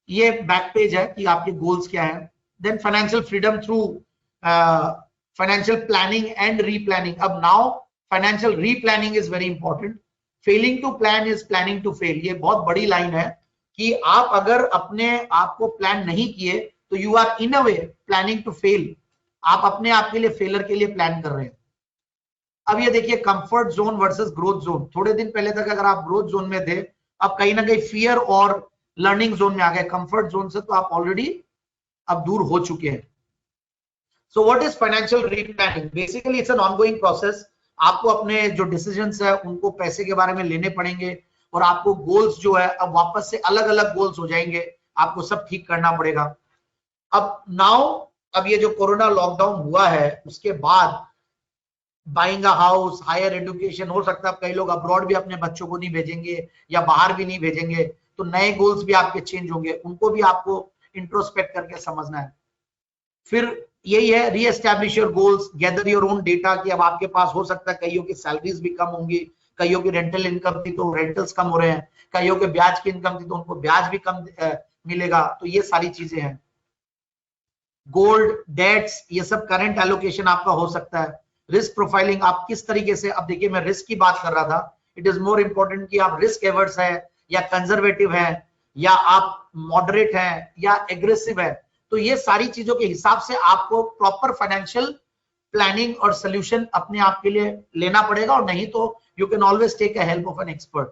ये बैक पेज है कि आपके गोल्स क्या है। Then financial freedom through financial planning and replanning. अब now financial replanning is very important. Failing to plan is planning to fail. ये बहुत बड़ी लाइन है कि आप अगर अपने आप को प्लान नहीं किए तो you are in a way planning to fail. आप अपने आप के लिए फेलर के लिए प्लान कर रहे हैं। अब ये देखिए comfort zone versus growth zone. थोड़े दिन पहले तक अगर आप ग्रोथ जोन में थे, अब कहीं ना कहीं फियर और लर्निंग जोन में आ गए। कंफर्ट जोन से तो आप ऑलरेडी अब दूर हो चुके हैं। So what is financial replanning? Basically it's an ongoing process. आपको अपने जो डिसीजंस है उनको पैसे के बारे में लेने पड़ेंगे, और आपको गोल्स जो है अब वापस से अलग अलग गोल्स हो जाएंगे, आपको सब ठीक करना पड़ेगा। अब नाउ, अब ये जो कोरोना लॉकडाउन हुआ है उसके बाद buying a house, higher education, हो सकता है कई लोग अब्रॉड भी अपने बच्चों को नहीं भेजेंगे या बाहर भी नहीं भेजेंगे, तो नए गोल्स भी आपके चेंज होंगे, उनको भी आपको इंट्रोस्पेक्ट करके समझना है। फिर यही है, री establish your goals, gather your own data, कि अब आपके पास हो सकता है कईयों की सैलरीज भी कम होंगी, कईयों की रेंटल इनकम थी तो रेंटल्स कम हो रहे हैं, कईयों के ब्याज की इनकम थी तो उनको ब्याज भी कम मिलेगा। तो ये सारी चीजें हैं। गोल्ड, डेट्स, ये सब करंट एलोकेशन आपका हो सकता है। रिस्क प्रोफाइलिंग, आप किस तरीके से, अब देखिए मैं रिस्क की बात कर रहा था, इट इज मोर इंपॉर्टेंट कि आप रिस्क एवर्स है या कंजर्वेटिव है, या आप मॉडरेट है या एग्रेसिव है। तो ये सारी चीजों के हिसाब से आपको प्रॉपर फाइनेंशियल प्लानिंग और सोल्यूशन अपने आप के लिए लेना पड़ेगा, और नहीं तो you can always take a help of an expert.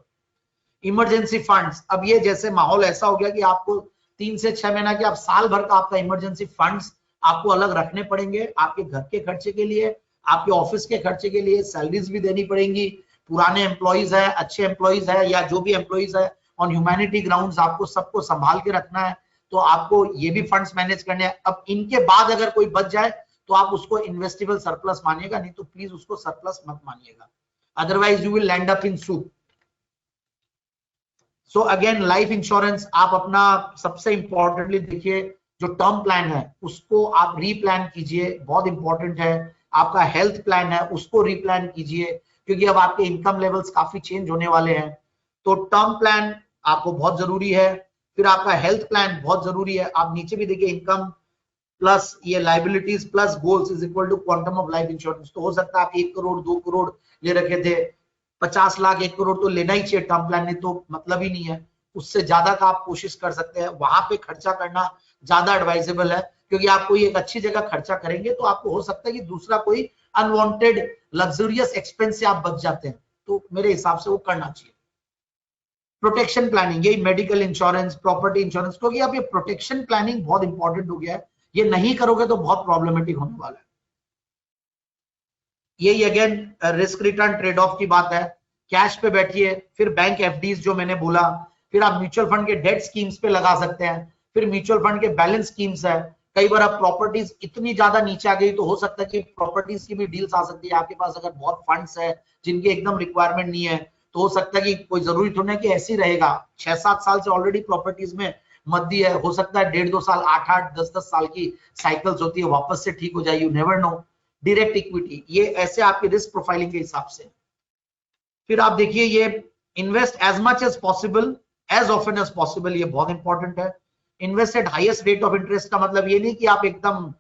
Emergency funds, अब ये जैसे माहौल ऐसा हो गया कि आपको 3 से 6 महीना के, आप साल भर का आपका इमरजेंसी फंड्स आपको अलग रखने पड़ेंगे, आपके घर के खर्चे के लिए, आपके ऑफिस के खर्चे के लिए, सैलरीज भी देनी पड़ेंगी, पुराने एम्प्लॉइज है, अच्छे एम्प्लॉइज है, या जो भी एम्प्लॉइज है ऑन ह्यूमैनिटी ग्राउंड्स, आपको सबको संभाल के रखना है। तो आपको ये भी फंड्स मैनेज करने हैं। अब इनके बाद अगर कोई बच जाए तो आप उसको इन्वेस्टेबल सरप्लस मानिएगा, नहीं तो प्लीज उसको सरप्लस मत मानिएगा, otherwise you will land up in soup. So again life insurance, आप अपना सबसे इंपॉर्टेंटली देखिए, जो टर्म प्लान है उसको आप रीप्लान कीजिए, बहुत इंपॉर्टेंट है। आपका हेल्थ प्लान है उसको रीप्लान कीजिए, क्योंकि अब आपके इनकम लेवल्स काफी चेंज होने वाले हैं। तो टर्म प्लान आपको बहुत जरूरी है। फिर आपका हेल्थ प्लान बहुत जरूरी है। आप नीचे भी देखिए, इनकम प्लस ये liabilities plus goals is equal to quantum of life insurance. तो हो सकता है आप 1 करोड़ 2 करोड़ ले रखे थे, 50 लाख 1 करोड़ तो लेना ही चाहिए टर्म प्लान में, तो मतलब ही नहीं है। उससे ज्यादा का आप कोशिश कर सकते हैं, वहां पे खर्चा करना ज्यादा एडवाइजेबल है, क्योंकि आप कोई एक अच्छी जगह खर्चा करेंगे तो आपको हो सकता है कि दूसरा कोई अनवांटेड लग्जरियस एक्सपेंस से आप बच जाते हैं, तो मेरे हिसाब से वो करना चाहिए। प्रोटेक्शन प्लानिंग, यही मेडिकल इंश्योरेंस, प्रॉपर्टी इंश्योरेंस, क्योंकि अब ये प्रोटेक्शन प्लानिंग बहुत इंपॉर्टेंट हो गया है। ये नहीं करोगे तो बहुत प्रॉब्लमेटिक होने वाला है। यही again risk return trade off की बात है। कैश पे बैठिए, फिर बैंक एफडीज जो मैंने बोला, फिर आप म्यूचुअल फंड के डेट स्कीम्स पे लगा सकते हैं, फिर म्यूचुअल फंड के बैलेंस स्कीम्स है। कई बार आप प्रॉपर्टीज इतनी ज्यादा नीचे आ गई तो हो सकता है कि प्रॉपर्टीज की भी डील्स आ सकती है। आपके पास अगर बहुत फंड्स है जिनकी एकदम रिक्वायरमेंट नहीं है, तो हो सकता है कि कोई जरूरी थोड़ा कि ऐसे ही रहेगा। 6-7 साल से ऑलरेडी प्रॉपर्टीज में मद्दी है, हो सकता है 1.5-2 साल, 8-8 10-10 साल की साइकिल्स होती है, वापस से ठीक हो जाए, you never know. Direct equity, ये ऐसे आपकी रिस्क प्रोफाइलिंग के हिसाब से। फिर आप देखिए, ये invest as much as possible as often as possible, ये बहुत इंपॉर्टेंट है। Invest at highest rate of interest का मतलब ये नहीं कि आप एकदम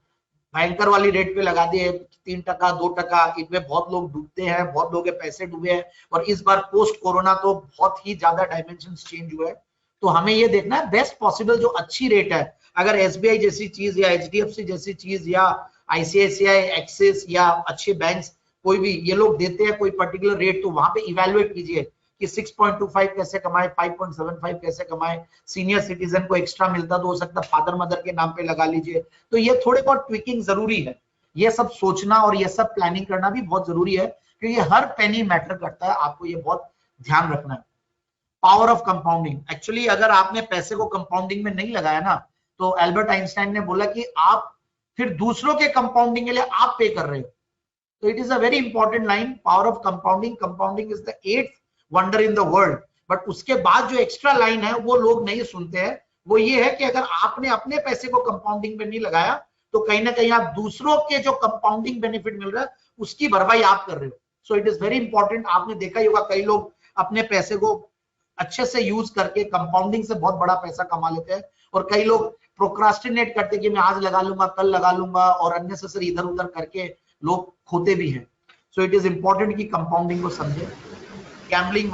भयंकर वाली रेट पे लगा दिए 3% 2%, इनमें बहुत लोग डूबते हैं, बहुत लोगों के पैसे डूबे हैं, और इस बार पोस्ट कोरोना तो बहुत ही ज्यादा डायमेंशन चेंज हुए हैं। तो हमें ये देखना है बेस्ट पॉसिबल जो अच्छी रेट है। अगर एसबीआई जैसी चीज या एचडीएफसी जैसी चीज या आईसीआईसीआई, एक्सिस या अच्छे बैंक्स कोई भी ये लोग देते हैं कोई पर्टिकुलर रेट, तो वहां पे इवेलुएट कीजिए कि 6.25 कैसे कमाए, 5.75 कैसे कमाए। सीनियर सिटीजन को एक्स्ट्रा मिलता तो हो सकता है फादर मदर के नाम पे लगा लीजिए। तो ये थोड़े बहुत ट्विकिंग जरूरी है। ये सब सोचना और ये सब प्लानिंग करना भी बहुत जरूरी है, क्योंकि हर पेनी मैटर करता है, आपको ये बहुत ध्यान रखना है। पावर ऑफ कंपाउंडिंग, एक्चुअली अगर आपने पैसे को कंपाउंडिंग में नहीं लगाया ना, तो एल्बर्ट आइंस्टाइन ने बोला कि आप फिर दूसरों के कंपाउंडिंग के लिए आप पे कर रहे हो। तो it is a very important line, power of compounding. Compounding is the 8th wonder in the world, but उसके बाद जो एक्स्ट्रा लाइन है वो लोग नहीं सुनते हैं। वो ये है कि अगर आपने अपने पैसे को कंपाउंडिंग में नहीं लगाया तो कहीं ना कहीं आप दूसरों के जो कंपाउंडिंग बेनिफिट मिल रहा है उसकी भरपाई आप कर रहे हो। So it is very important. आपने देखा ही होगा कई लोग अपने पैसे को अच्छे से यूज करके कंपाउंडिंग से बहुत बड़ा पैसा कमा लेते हैं, और कई लोग प्रोक्रास्टिनेट करते कि मैं आज लगा लूंगा, कल लगा लूंगा, और अननेसेसरी इधर उधर करके लोग खोते भी हैं। सो इट इज इंपॉर्टेंट कि कंपाउंडिंग को समझे। गैम्बलिंग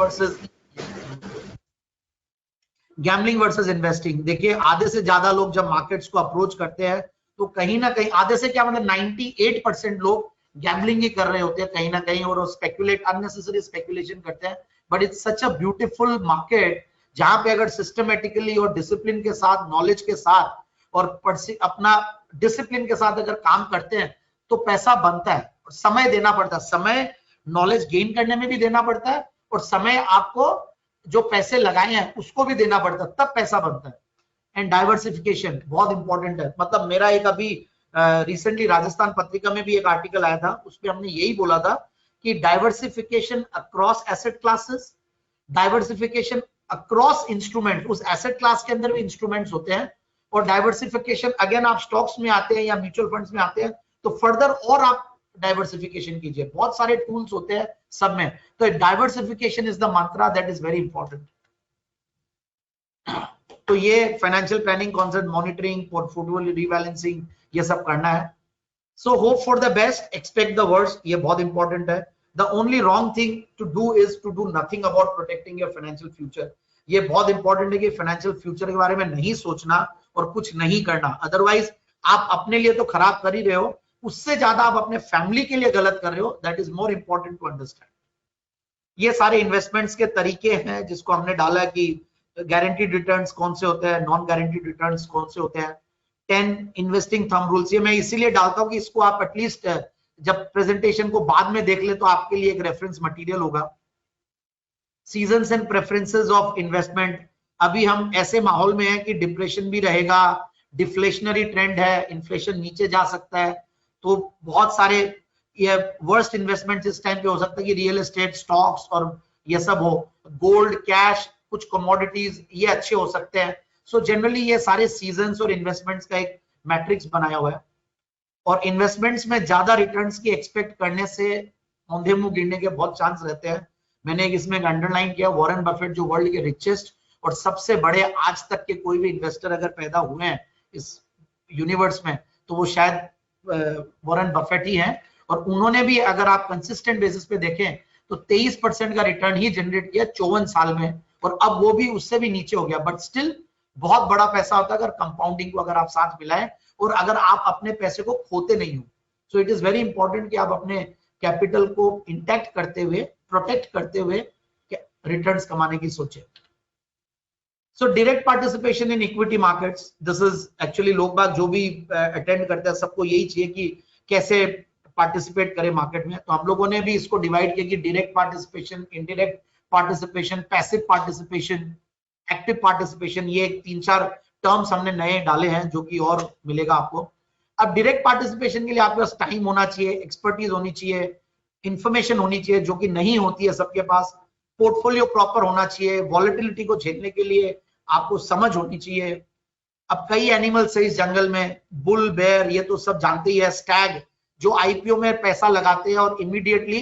वर्सेस इन्वेस्टिंग, देखिए आधे से ज्यादा लोग जब मार्केट्स को अप्रोच करते हैं तो कहीं ना कहीं, आधे से क्या मतलब 98% लोग गैम्बलिंग ही कर रहे होते हैं कहीं ना कहीं, और स्पेकुलेट, अननेसेसरी स्पेकुलेशन करते हैं। But it's such a beautiful market जहां पे अगर सिस्टमेटिकली और डिसिप्लिन के साथ, नॉलेज के साथ और अपना डिसिप्लिन के साथ अगर काम करते हैं तो पैसा बनता है। और समय देना पड़ता है, समय नॉलेज गेन करने में भी देना पड़ता है, और समय आपको जो पैसे लगाए हैं उसको भी देना पड़ता है, तब पैसा बनता है। एंड डाइवर्सिफिकेशन बहुत इंपॉर्टेंट है। मतलब मेरा एक अभी रिसेंटली राजस्थान पत्रिका में भी एक आर्टिकल आया था, उसमें हमने यही बोला था कि diversification across asset classes, diversification across instrument, उस एसेट क्लास के अंदर भी इंस्ट्रूमेंट्स होते हैं, और डाइवर्सिफिकेशन अगेन आप स्टॉक्स में आते हैं या म्यूचुअल फंड्स में आते हैं तो फर्दर और आप डाइवर्सिफिकेशन कीजिए। बहुत सारे टूल्स होते हैं सब में, तो diversification is the mantra that is very important. तो ये financial planning, concept monitoring, portfolio rebalancing, ये सब करना है। So hope for the best, expect the worst, ये बहुत इंपॉर्टेंट है। The only wrong thing to do is to do nothing about protecting your financial future. ये बहुत इंपॉर्टेंट है कि फाइनेंशियल फ्यूचर के बारे में नहीं सोचना और कुछ नहीं करना। अदरवाइज आप अपने लिए तो खराब कर ही रहे हो, उससे ज्यादा आप अपने फैमिली के लिए गलत कर रहे हो। That is more important to understand. ये सारे इन्वेस्टमेंट्स के तरीके हैं जिसको हमने डाला कि गारंटीड रिटर्न्स कौन से होते हैं, नॉन गारंटीड रिटर्न्स कौन से होते हैं, 10 इन्वेस्टिंग थंब रूल्स। ये मैं इसीलिए डालता हूं कि इसको आप एटलीस्ट जब प्रेजेंटेशन को बाद में देख ले तो आपके लिए एक रेफरेंस मटेरियल होगा। Seasons and preferences of investment, अभी हम ऐसे माहौल में हैं कि डिप्रेशन भी रहेगा, डिफ्लेशनरी ट्रेंड है, इन्फ्लेशन नीचे जा सकता है, तो बहुत सारे ये वर्स्ट इन्वेस्टमेंट इस टाइम पे हो सकता है कि रियल एस्टेट, स्टॉक्स और ये सब हो, गोल्ड, कैश, कुछ कमोडिटीज, ये अच्छे हो सकते हैं। सो जनरली ये सारे सीजन्स और इन्वेस्टमेंट्स का एक मैट्रिक्स बनाया हुआ है, और इन्वेस्टमेंट्स में ज्यादा रिटर्न्स की एक्सपेक्ट करने से औंधे मुंह गिरने के बहुत चांस रहते हैं। मैंने इसमें अंडरलाइन किया, वॉरेन बफेट जो वर्ल्ड के रिचेस्ट और सबसे बड़े आज तक के कोई भी इन्वेस्टर अगर पैदा हुए हैं इस यूनिवर्स में तो वो शायद वॉरेन बफेट ही हैं, और उन्होंने भी अगर आप कंसिस्टेंट बेसिस पे देखें तो 23% का रिटर्न ही जनरेट किया 54 साल में, और अब वो भी उससे भी नीचे हो गया। बट स्टिल बहुत बड़ा पैसा होता है अगर कंपाउंडिंग को अगर आप साथ मिलाएं और अगर आप अपने पैसे को खोते नहीं हो। So it is very important कि आप अपने कैपिटल को इंटैक्ट करते हुए, प्रोटेक्ट करते हुए रिटर्न्स कमाने की सोचें। So direct participation in equity markets, this is actually लोग बाग जो भी अटेंड करते हैं सबको यही चाहिए कि कैसे पार्टिसिपेट करें मार्केट में। तो हम लोगों ने भी इसको डिवाइड किया कि direct participation, indirect participation, passive participation, active participation, ये 3-4 टर्म्स हमने नए डाले हैं जो कि और मिलेगा आपको। अब डायरेक्ट पार्टिसिपेशन के लिए आपके पास टाइम होना चाहिए, एक्सपर्टीज होनी चाहिए, इंफॉर्मेशन होनी चाहिए जो कि नहीं होती है सबके पास, पोर्टफोलियो प्रॉपर होना चाहिए, वॉलेटिलिटी को झेलने के लिए आपको समझ होनी चाहिए। अब कई एनिमल्स है इस जंगल में, बुल, बेयर, ये तो सब जानते ही है, स्टैग जो आईपीओ में पैसा लगाते हैं और इमीडिएटली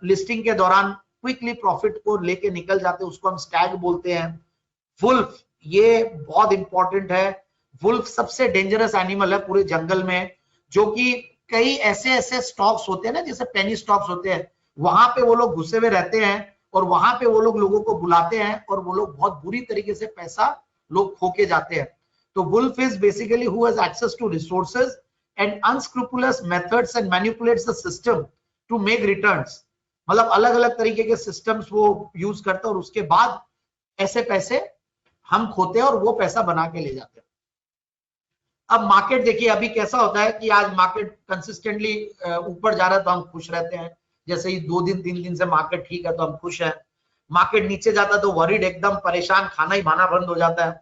लिस्टिंग के दौरान क्विकली प्रॉफिट को लेके निकल जाते हैं, उसको हम स्टैग बोलते हैं। वुल्फ, ये बहुत इंपॉर्टेंट है। वुल्फ सबसे डेंजरस एनिमल है पूरे जंगल में, जो कि कई ऐसे स्टॉक्स होते हैं ना, जैसे पेनी स्टॉक्स होते हैं, वहां पे वो लोग घुसे हुए रहते हैं और वहां पे वो लोग लोगों को बुलाते हैं और वो लोग बहुत बुरी तरीके से पैसा लोग खो के जाते हैं। तो wolf is basically who has access to resources and unscrupulous methods and manipulates the system to make returns। मतलब अलग अलग तरीके के सिस्टम्स वो यूज करते हैं और उसके बाद ऐसे पैसे हम खोते हैं और वो पैसा बना के ले जाते हैं। अब मार्केट देखिए अभी कैसा होता है कि आज मार्केट कंसिस्टेंटली ऊपर जा रहा है तो हम खुश रहते हैं, जैसे ही 2 दिन 3 दिन से मार्केट ठीक है तो हम खुश है। मार्केट नीचे जाता है तो वरीड, एकदम परेशान, खाना ही खाना बंद हो जाता है।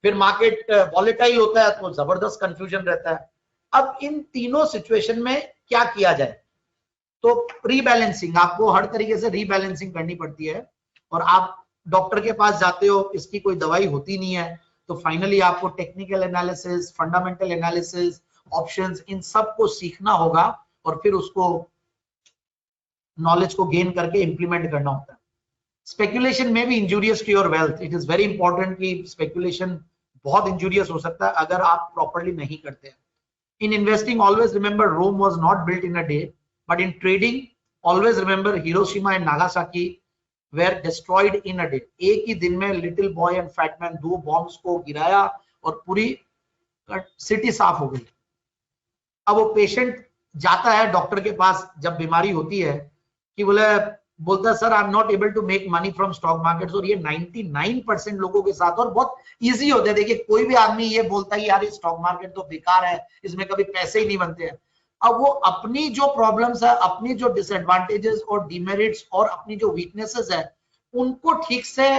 फिर मार्केट वॉलेटाइल होता है तो जबरदस्त कंफ्यूजन रहता है। अब इन तीनों सिचुएशन में क्या किया जाए? तो रीबैलेंसिंग, आपको हर तरीके से रीबैलेंसिंग करनी पड़ती है। और आप डॉक्टर के पास जाते हो, इसकी कोई दवाई होती नहीं है, तो फाइनली आपको technical analysis, fundamental analysis, options, इन सब को सीखना होगा और फिर उसको नॉलेज को गेन करके इंप्लीमेंट करना होता है। स्पेकुलेशन में भी injurious to your wealth, it is very important कि स्पेकुलेशन बहुत इंजूरियस हो सकता है अगर आप प्रॉपरली नहीं करते हैं। In investing, always remember Rome was not built in a day, but in trading, always remember Hiroshima and Nagasaki were destroyed in a day. एक ही दिन में Little Boy and Fat Man 2 bombs को गिराया और पूरी सिटी साफ हो गई। अब वो पेशेंट जाता है डॉक्टर के पास जब बीमारी होती है कि बोलता है sir I am not able to make money from stock markets, और ये 99% लोगों के साथ और बहुत इजी होता है। देखिए कोई भी आदमी ये बोलता है यार ये स्टॉक मार्केट तो बेकार है, इसमें कभी पैसे ही नहीं बनते हैं। अब वो अपनी जो प्रॉब्लम्स है, अपनी जो डिसएडवांटेजेस और डिमेरिट्स और अपनी जो वीकनेसेस है, उनको ठीक से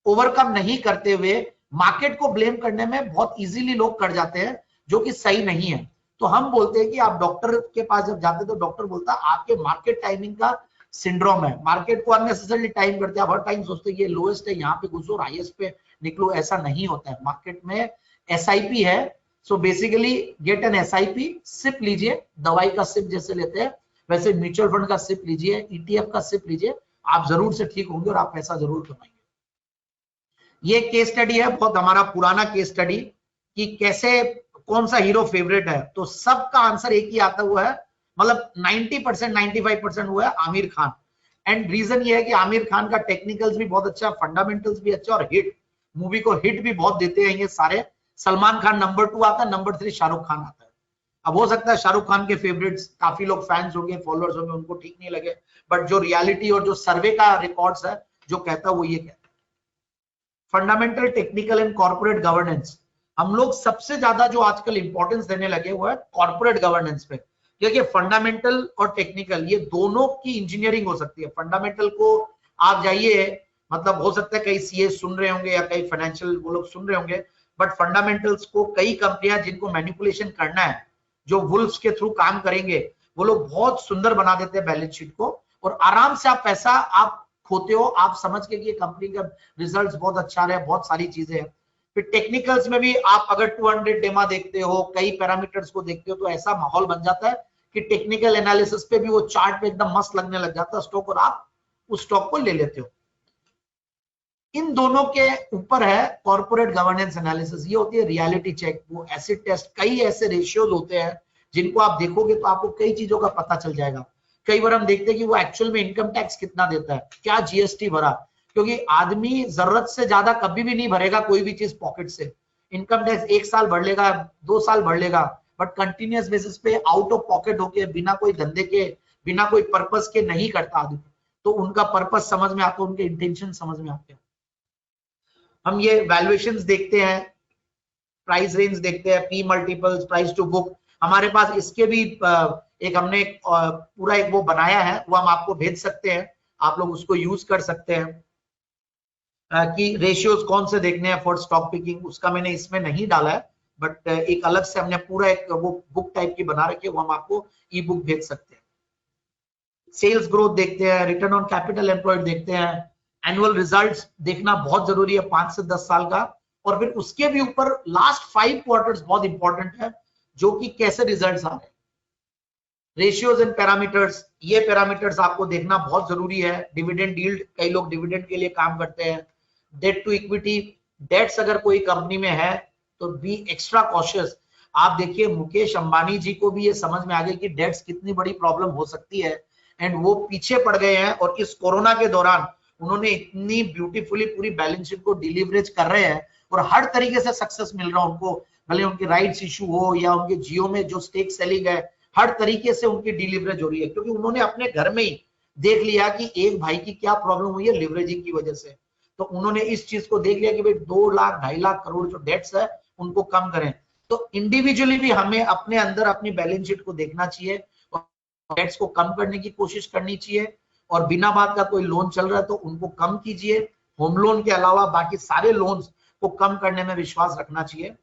ओवरकम नहीं करते हुए मार्केट को ब्लेम करने में बहुत इजीली लोग कर जाते हैं, जो कि सही नहीं है। तो हम बोलते हैं कि आप डॉक्टर के पास जब जाते हैं तो डॉक्टर बोलता है आपके मार्केट टाइमिंग का सिंड्रोम है, मार्केट को अननेसेसरली टाइम करते हैं, आप हर टाइम सोचते हैं ये लोएस्ट है, यहाँ पे घुसो और हाईएस्ट पे निकलो। ऐसा नहीं होता है, मार्केट में एसआईपी है। So basically get an SIP, sip लीजिए, दवाई का सिप जैसे लेते हैं वैसे म्यूचुअल फंड का सिप लीजिए, ईटीएफ का सिप लीजिए, आप जरूर से ठीक होंगे और आप पैसा जरूर कमाएंगे। ये केस स्टडी है, बहुत हमारा पुराना केस स्टडी, कि कैसे कौन सा हीरो फेवरेट है, तो सबका आंसर एक ही आता हुआ है, मतलब 90% 95% हुआ है आमिर खान। एंड रीजन ये है कि आमिर खान का टेक्निकल्स भी बहुत अच्छा, फंडामेंटल्स भी अच्छा, और हिट मूवी को हिट भी बहुत देते हैं ये सारे। सलमान खान नंबर 2 आता है, नंबर 3 शाहरुख खान आता है। अब हो सकता है शाहरुख खान के फेवरेट्स काफी लोग फैंस होंगे, फॉलोअर्स होंगे, उनको ठीक नहीं लगे, बट जो रियलिटी और जो सर्वे का रिकॉर्ड्स है जो कहता है वो ये कहता है। Fundamental, technical and corporate governance, हम लोग सबसे ज्यादा जो आजकल इंपॉर्टेंस देने लगे हुआ है कॉर्पोरेट गवर्नेंस पे। देखिए फंडामेंटल और टेक्निकल ये दोनों की इंजीनियरिंग हो सकती है। फंडामेंटल को आप जाइए, मतलब हो सकता है कई सीए सुन रहे होंगे या कई फाइनेंशियल वो लोग सुन रहे होंगे, बट फंडामेंटल्स को कई कंपनियां जिनको मैनिपुलेशन करना है, जो वुल्फ्स के थ्रू काम करेंगे, वो लोग बहुत सुंदर बना देते हैं बैलेंस शीट को, और आराम से आप पैसा आप खोते हो, आप समझ के कि ये कंपनी का रिजल्ट्स बहुत अच्छा रहे, बहुत सारी चीजें हैं। फिर टेक्निकल्स में भी आप अगर 200 डेमा देखते हो, कई पैरामीटर्स को देखते हो, तो ऐसा माहौल बन जाता है कि टेक्निकल एनालिसिस पे भी वो चार्ट पे एकदम मस्त लगने लग जाता है स्टॉक, और आप उस स्टॉक को ले लेते हो। इन दोनों के ऊपर है कॉर्पोरेट गवर्नेंस एनालिसिस, ये होती है रियलिटी चेक, वो एसिड टेस्ट। कई ऐसे रेशियोज होते हैं जिनको आप देखोगे तो आपको कई चीजों का पता चल जाएगा। कई बार हम देखते हैं कि वो एक्चुअल में इनकम टैक्स कितना देता है, क्या जीएसटी भरा, क्योंकि आदमी जरूरत से ज्यादा कभी भी नहीं भरेगा कोई भी चीज पॉकेट से। इनकम टैक्स 1 साल भर लेगा, 2 साल भर लेगा, बट कंटिन्यूअस बेसिस पे आउट ऑफ पॉकेट होके, बिना कोई धंधे के, बिना कोई पर्पस के नहीं करता आदमी। तो उनका पर्पस समझ में आता है, उनके इंटेंशन समझ में आते हैं। हम ये वैल्यूएशंस देखते हैं, प्राइस रेंज देखते हैं, P multiples, price to book. हमारे पास इसके भी एक हमने पूरा एक वो बनाया है, वो हम आपको भेज सकते हैं, आप लोग उसको यूज कर सकते हैं कि रेशियोज कौन से देखने हैं फॉर स्टॉक पिकिंग। उसका मैंने इसमें नहीं डाला है, बट एक अलग से हमने पूरा एक वो बुक टाइप की बना रखी है, वो हम आपको ई बुक भेज सकते हैं। सेल्स ग्रोथ देखते हैं, रिटर्न ऑन कैपिटल एम्प्लॉयड देखते हैं, एनुअल रिजल्ट्स देखना बहुत जरूरी है 5 से 10 साल का, और फिर उसके भी ऊपर लास्ट 5 क्वार्टर्स बहुत इंपॉर्टेंट है, जो कि कैसे रिजल्ट्स आ रहे हैं। रेशियोज एंड पैरामीटर्स, ये पैरामीटर्स आपको देखना बहुत जरूरी है। डिविडेंड यील्ड, कई लोग डिविडेंड के लिए काम करते हैं। डेट टू इक्विटी, डेट्स अगर कोई कंपनी में है तो बी एक्स्ट्रा कॉशियस। आप देखिए मुकेश अंबानी जी को भी ये समझ में आ गया कि डेट्स कितनी बड़ी प्रॉब्लम हो सकती है, एंड वो पीछे पड़ गए हैं, और इस कोरोना के दौरान उन्होंने इतनी ब्यूटीफुली पूरी बैलेंस शीट को डिलीवरेज कर रहे हैं, और हर तरीके से सक्सेस मिल रहा है उनको, भले उनके राइट्स इशू हो या उनके जियो में जो स्टेक सेलिंग है, हर तरीके से उनकी डिलीवरेज हो रही है, क्योंकि उन्होंने अपने घर में ही देख लिया कि एक भाई की क्या प्रॉब्लम हुई है लिवरेजिंग की वजह से। तो उन्होंने इस चीज को देख लिया कि भाई 2 लाख 2.5 लाख करोड़ जो डेट्स है उनको कम करें। तो इंडिविजुअली भी हमें अपने अंदर अपनी बैलेंस शीट को देखना चाहिए और डेट्स को कम करने की कोशिश करनी चाहिए, और बिना बात का कोई लोन चल रहा है तो उनको कम कीजिए। होम लोन के अलावा बाकी सारे लोन्स को कम करने में विश्वास रखना चाहिए।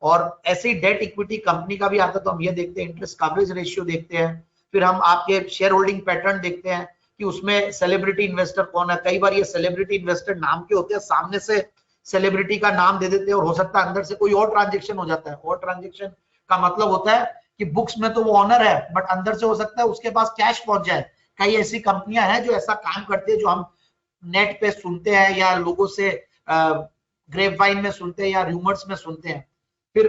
और ऐसे ही डेट इक्विटी कंपनी का भी आता है, तो हम ये देखते हैं, इंटरेस्ट कवरेज रेशियो देखते हैं, फिर हम आपके शेयर होल्डिंग पैटर्न देखते हैं कि उसमें सेलिब्रिटी इन्वेस्टर कौन है। कई बार ये सेलिब्रिटी इन्वेस्टर नाम के होते हैं, सामने से सेलिब्रिटी का नाम दे देते हैं और हो सकता है अंदर से कोई और ट्रांजेक्शन हो जाता है। और ट्रांजेक्शन का मतलब होता है कि बुक्स में तो वो ऑनर है बट अंदर से हो सकता है उसके पास कैश पहुंच जाए। कई ऐसी कंपनियां हैं जो ऐसा काम करती है, जो हम नेट पे सुनते हैं या लोगों से ग्रेपवाइन में सुनते हैं या रूमर्स में सुनते हैं। फिर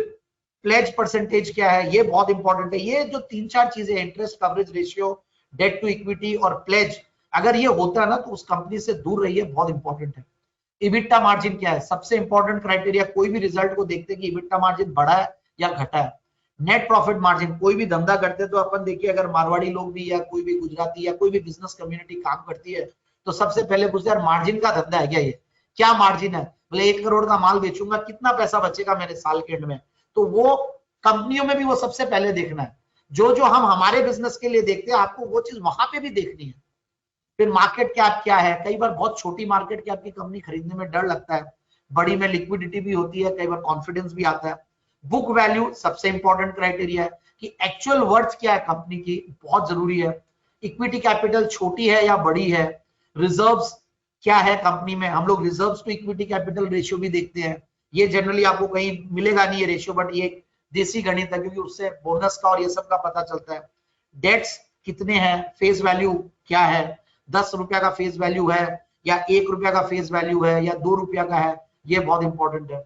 प्लेज परसेंटेज क्या है, ये बहुत इंपॉर्टेंट है। ये जो 3-4 चीजें, interest coverage ratio, debt to equity और प्लेज, अगर ये होता है ना तो उस कंपनी से दूर रहिए, बहुत इंपॉर्टेंट है। इबिटा मार्जिन क्या है, सबसे इंपॉर्टेंट क्राइटेरिया। कोई भी रिजल्ट को देखते हैं कि इबिटा मार्जिन बढ़ा है या घटा है। नेट प्रॉफिट मार्जिन, कोई भी धंधा करते हैं तो अपन देखिए, अगर मारवाड़ी लोग भी या कोई भी गुजराती या कोई भी बिजनेस कम्युनिटी काम करती है तो सबसे पहले पूछते हैं यार मार्जिन का धंधा है क्या, ये क्या मार्जिन है। बोले 1 करोड़ का माल बेचूंगा, कितना पैसा बचेगा मेरे साल के एंड में। तो वो कंपनियों में भी वो सबसे पहले देखना है। जो जो हम हमारे बिजनेस के लिए देखते हैं, आपको वो चीज वहां पे भी देखनी है। फिर मार्केट कैप क्या है, कई बार बहुत छोटी मार्केट कैप की कंपनी खरीदने में डर लगता है, बड़ी में लिक्विडिटी भी होती है, कई बार कॉन्फिडेंस भी आता है। बुक वैल्यू सबसे इंपॉर्टेंट क्राइटेरिया है कि एक्चुअल वर्थ क्या है कंपनी की, बहुत जरूरी है। इक्विटी कैपिटल छोटी है या बड़ी है। रिजर्व्स क्या है कंपनी में, हम लोग reserves to equity capital ratio भी देखते हैं। ये जनरली आपको कहीं मिलेगा नहीं ये रेशियो, बट ये देसी गणित है क्योंकि उससे बोनस का और ये सब का पता चलता है। डेट्स कितने हैं, फेस वैल्यू क्या है, 10 रुपया का फेस वैल्यू है या 1 रुपया का फेस वैल्यू है या 2 रुपया का है, ये बहुत इंपॉर्टेंट है।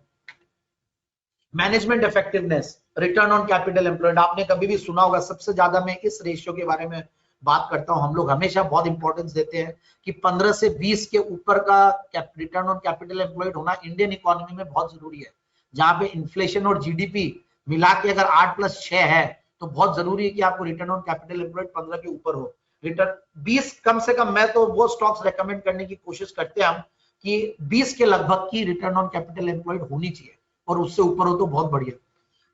Management effectiveness, return on capital employed, आपने कभी भी सुना होगा। सबसे ज्यादा मैं इस रेशियो के बारे में बात करता हूं। हम लोग हमेशा बहुत इंपॉर्टेंस देते हैं कि 15 से 20 के ऊपर का रिटर्न ऑन कैपिटल एम्प्लॉयड होना इंडियन इकोनॉमी में बहुत जरूरी है। जहां पे इन्फ्लेशन और जीडीपी मिला के अगर 8+6 है तो बहुत जरूरी है कि आपको रिटर्न ऑन कैपिटल एम्प्लॉयड 15 के ऊपर हो। रिटर्न 20 कम से कम, मैं तो वो स्टॉक्स रेकमेंड करने की कोशिश करते हैं हम कि 20 के लगभग की रिटर्न ऑन कैपिटल एम्प्लॉयड होनी चाहिए, और उससे ऊपर हो तो बहुत बढ़िया।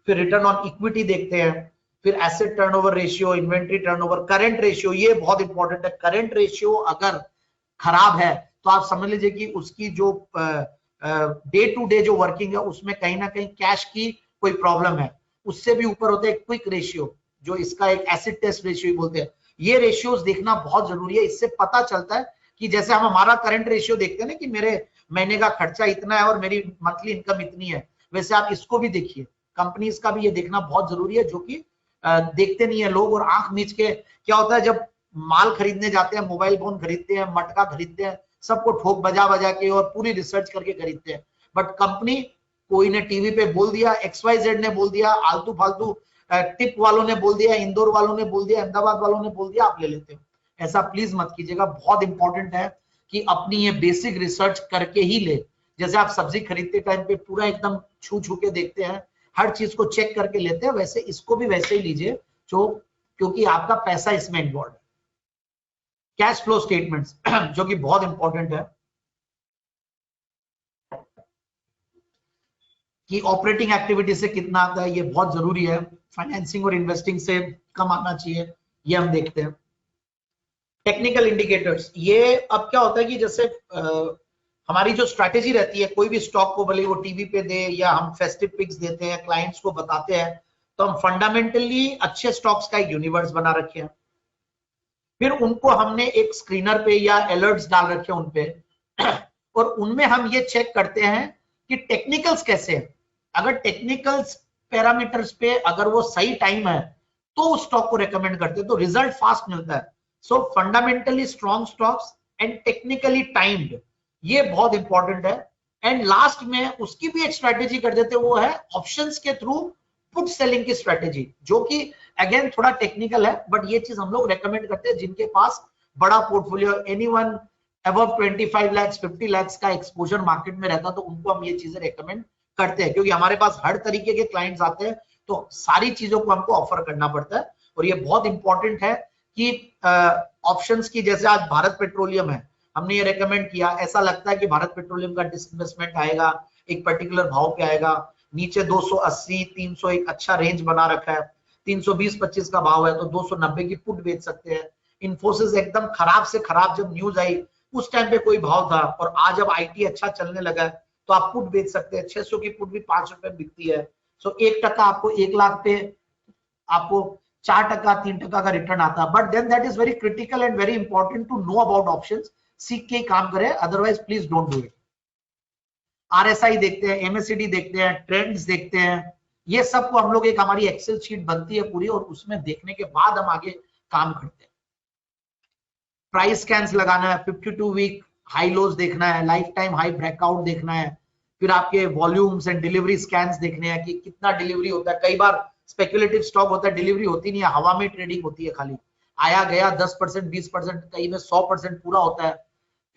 फिर रिटर्न ऑन इक्विटी देखते हैं। फिर asset turnover ratio, inventory turnover, current ratio, ये बहुत इंपॉर्टेंट है। करंट रेशियो अगर खराब है तो आप समझ लीजिए कि उसकी जो डे टू डे जो वर्किंग है उसमें कहीं ना कहीं कैश की कोई प्रॉब्लम है। उससे भी ऊपर होता है क्विक रेशियो, जो इसका एक एसिड टेस्ट रेशियो बोलते हैं। ये रेशियोज देखना बहुत जरूरी है। इससे पता चलता है कि जैसे हम हमारा करंट रेशियो देखते हैं ना कि मेरे महीने का खर्चा इतना है और मेरी मंथली इनकम इतनी है, वैसे आप इसको भी देखिए। कंपनीज का भी ये देखना बहुत जरूरी है, जो कि देखते नहीं है लोग, और आंख मीच के क्या होता है जब माल खरीदने जाते हैं, मोबाइल फोन खरीदते हैं, मटका खरीदते हैं, सबको ठोक बजा बजा के और पूरी रिसर्च करके खरीदते हैं। बट कंपनी, कोई ने टीवी पे बोल दिया, XYZ ने बोल दिया, आलतू फालतू टिप वालों ने बोल दिया, इंदौर वालों ने बोल दिया, अहमदाबाद वालों ने बोल दिया, आप ले लेते हो। ऐसा प्लीज मत कीजिएगा। बहुत इंपॉर्टेंट है कि अपनी ये बेसिक रिसर्च करके ही ले। जैसे आप सब्जी खरीदते टाइम पे पूरा एकदम छू छू के देखते हैं, हर चीज को चेक करके लेते हैं, वैसे इसको भी वैसे ही लीजिए, जो क्योंकि आपका पैसा इसमें इन्वॉल्व है। कैश फ्लो स्टेटमेंट्स जो कि बहुत इंपॉर्टेंट है कि ऑपरेटिंग एक्टिविटी से कितना आता है, ये बहुत जरूरी है। फाइनेंसिंग और इन्वेस्टिंग से कम आना चाहिए, ये हम देखते हैं। टेक्निकल इंडिकेटर्स, ये अब क्या होता है कि जैसे हमारी जो स्ट्रैटेजी रहती है, कोई भी स्टॉक को भले वो टीवी पे दे या हम फेस्टिव पिक्स देते हैं, क्लाइंट्स को बताते हैं, तो हम फंडामेंटली अच्छे स्टॉक्स का एक यूनिवर्स बना रखे हैं। फिर उनको हमने एक स्क्रीनर पे या अलर्ट्स डाल रखे हैं उनपे और उनमें हम ये चेक करते हैं कि टेक्निकल्स कैसे हैं। अगर टेक्निकल्स पैरामीटर्स पे अगर वो सही टाइम है तो उस स्टॉक को रेकमेंड करते हैं, तो रिजल्ट फास्ट मिलता है। सो fundamentally strong stocks and technically timed, ये बहुत इंपॉर्टेंट है। एंड लास्ट में उसकी भी एक स्ट्रेटेजी कर देते हैं, वो है ऑप्शंस के थ्रू पुट सेलिंग की स्ट्रेटेजी, जो कि अगेन थोड़ा टेक्निकल है, बट ये चीज हम लोग रेकमेंड करते हैं जिनके पास बड़ा portfolio, anyone above 25 lakh 50 lakh का एक्सपोजर मार्केट में रहता, तो उनको हम ये चीजें रेकमेंड करते हैं। क्योंकि हमारे पास हर तरीके के क्लाइंट्स आते हैं, तो सारी चीजों को हमको ऑफर करना पड़ता है। और ये बहुत इंपॉर्टेंट है कि ऑप्शंस की, जैसे आज भारत पेट्रोलियम है, हमने ये रेकमेंड किया, ऐसा लगता है कि भारत पेट्रोलियम का डिसइन्वेस्टमेंट आएगा, एक पर्टिकुलर भाव पे आएगा, नीचे 280 300 एक अच्छा रेंज बना रखा है, 320-25 का भाव है तो 290 की पुट बेच सकते हैं। इन्फोसिस एकदम खराब से खराब जब न्यूज आई उस टाइम पे कोई भाव था, और आज जब IT अच्छा चलने लगा है तो आप पुट बेच सकते हैं। 600 की पुट भी 5 रुपए बिकती है। सो 1% आपको 1 लाख पे आपको 4%, 3% का रिटर्न आता है, but then that is very critical and very important to know about options, सीख के काम करें, otherwise please don't do it. RSI देखते हैं, एमएससीडी देखते हैं, ट्रेंड्स देखते हैं, ये सब को हम लोग एक हमारी एक्सेल शीट बनती है पूरी, और उसमें देखने के बाद हम आगे काम करते हैं। प्राइस स्कैन्स लगाना है, 52 वीक हाई लोज देखना है, लाइफ टाइम हाई ब्रेकआउट देखना है, फिर आपके वॉल्यूम्स एंड डिलीवरी स्कैन्स देखने हैं कि कितना डिलीवरी होता है। कई बार स्पेकुलेटिव स्टॉक होता है, डिलीवरी होती नहीं है, हवा में ट्रेडिंग होती है, खाली आया गया 10%, 20%, कई में 100% पूरा होता है।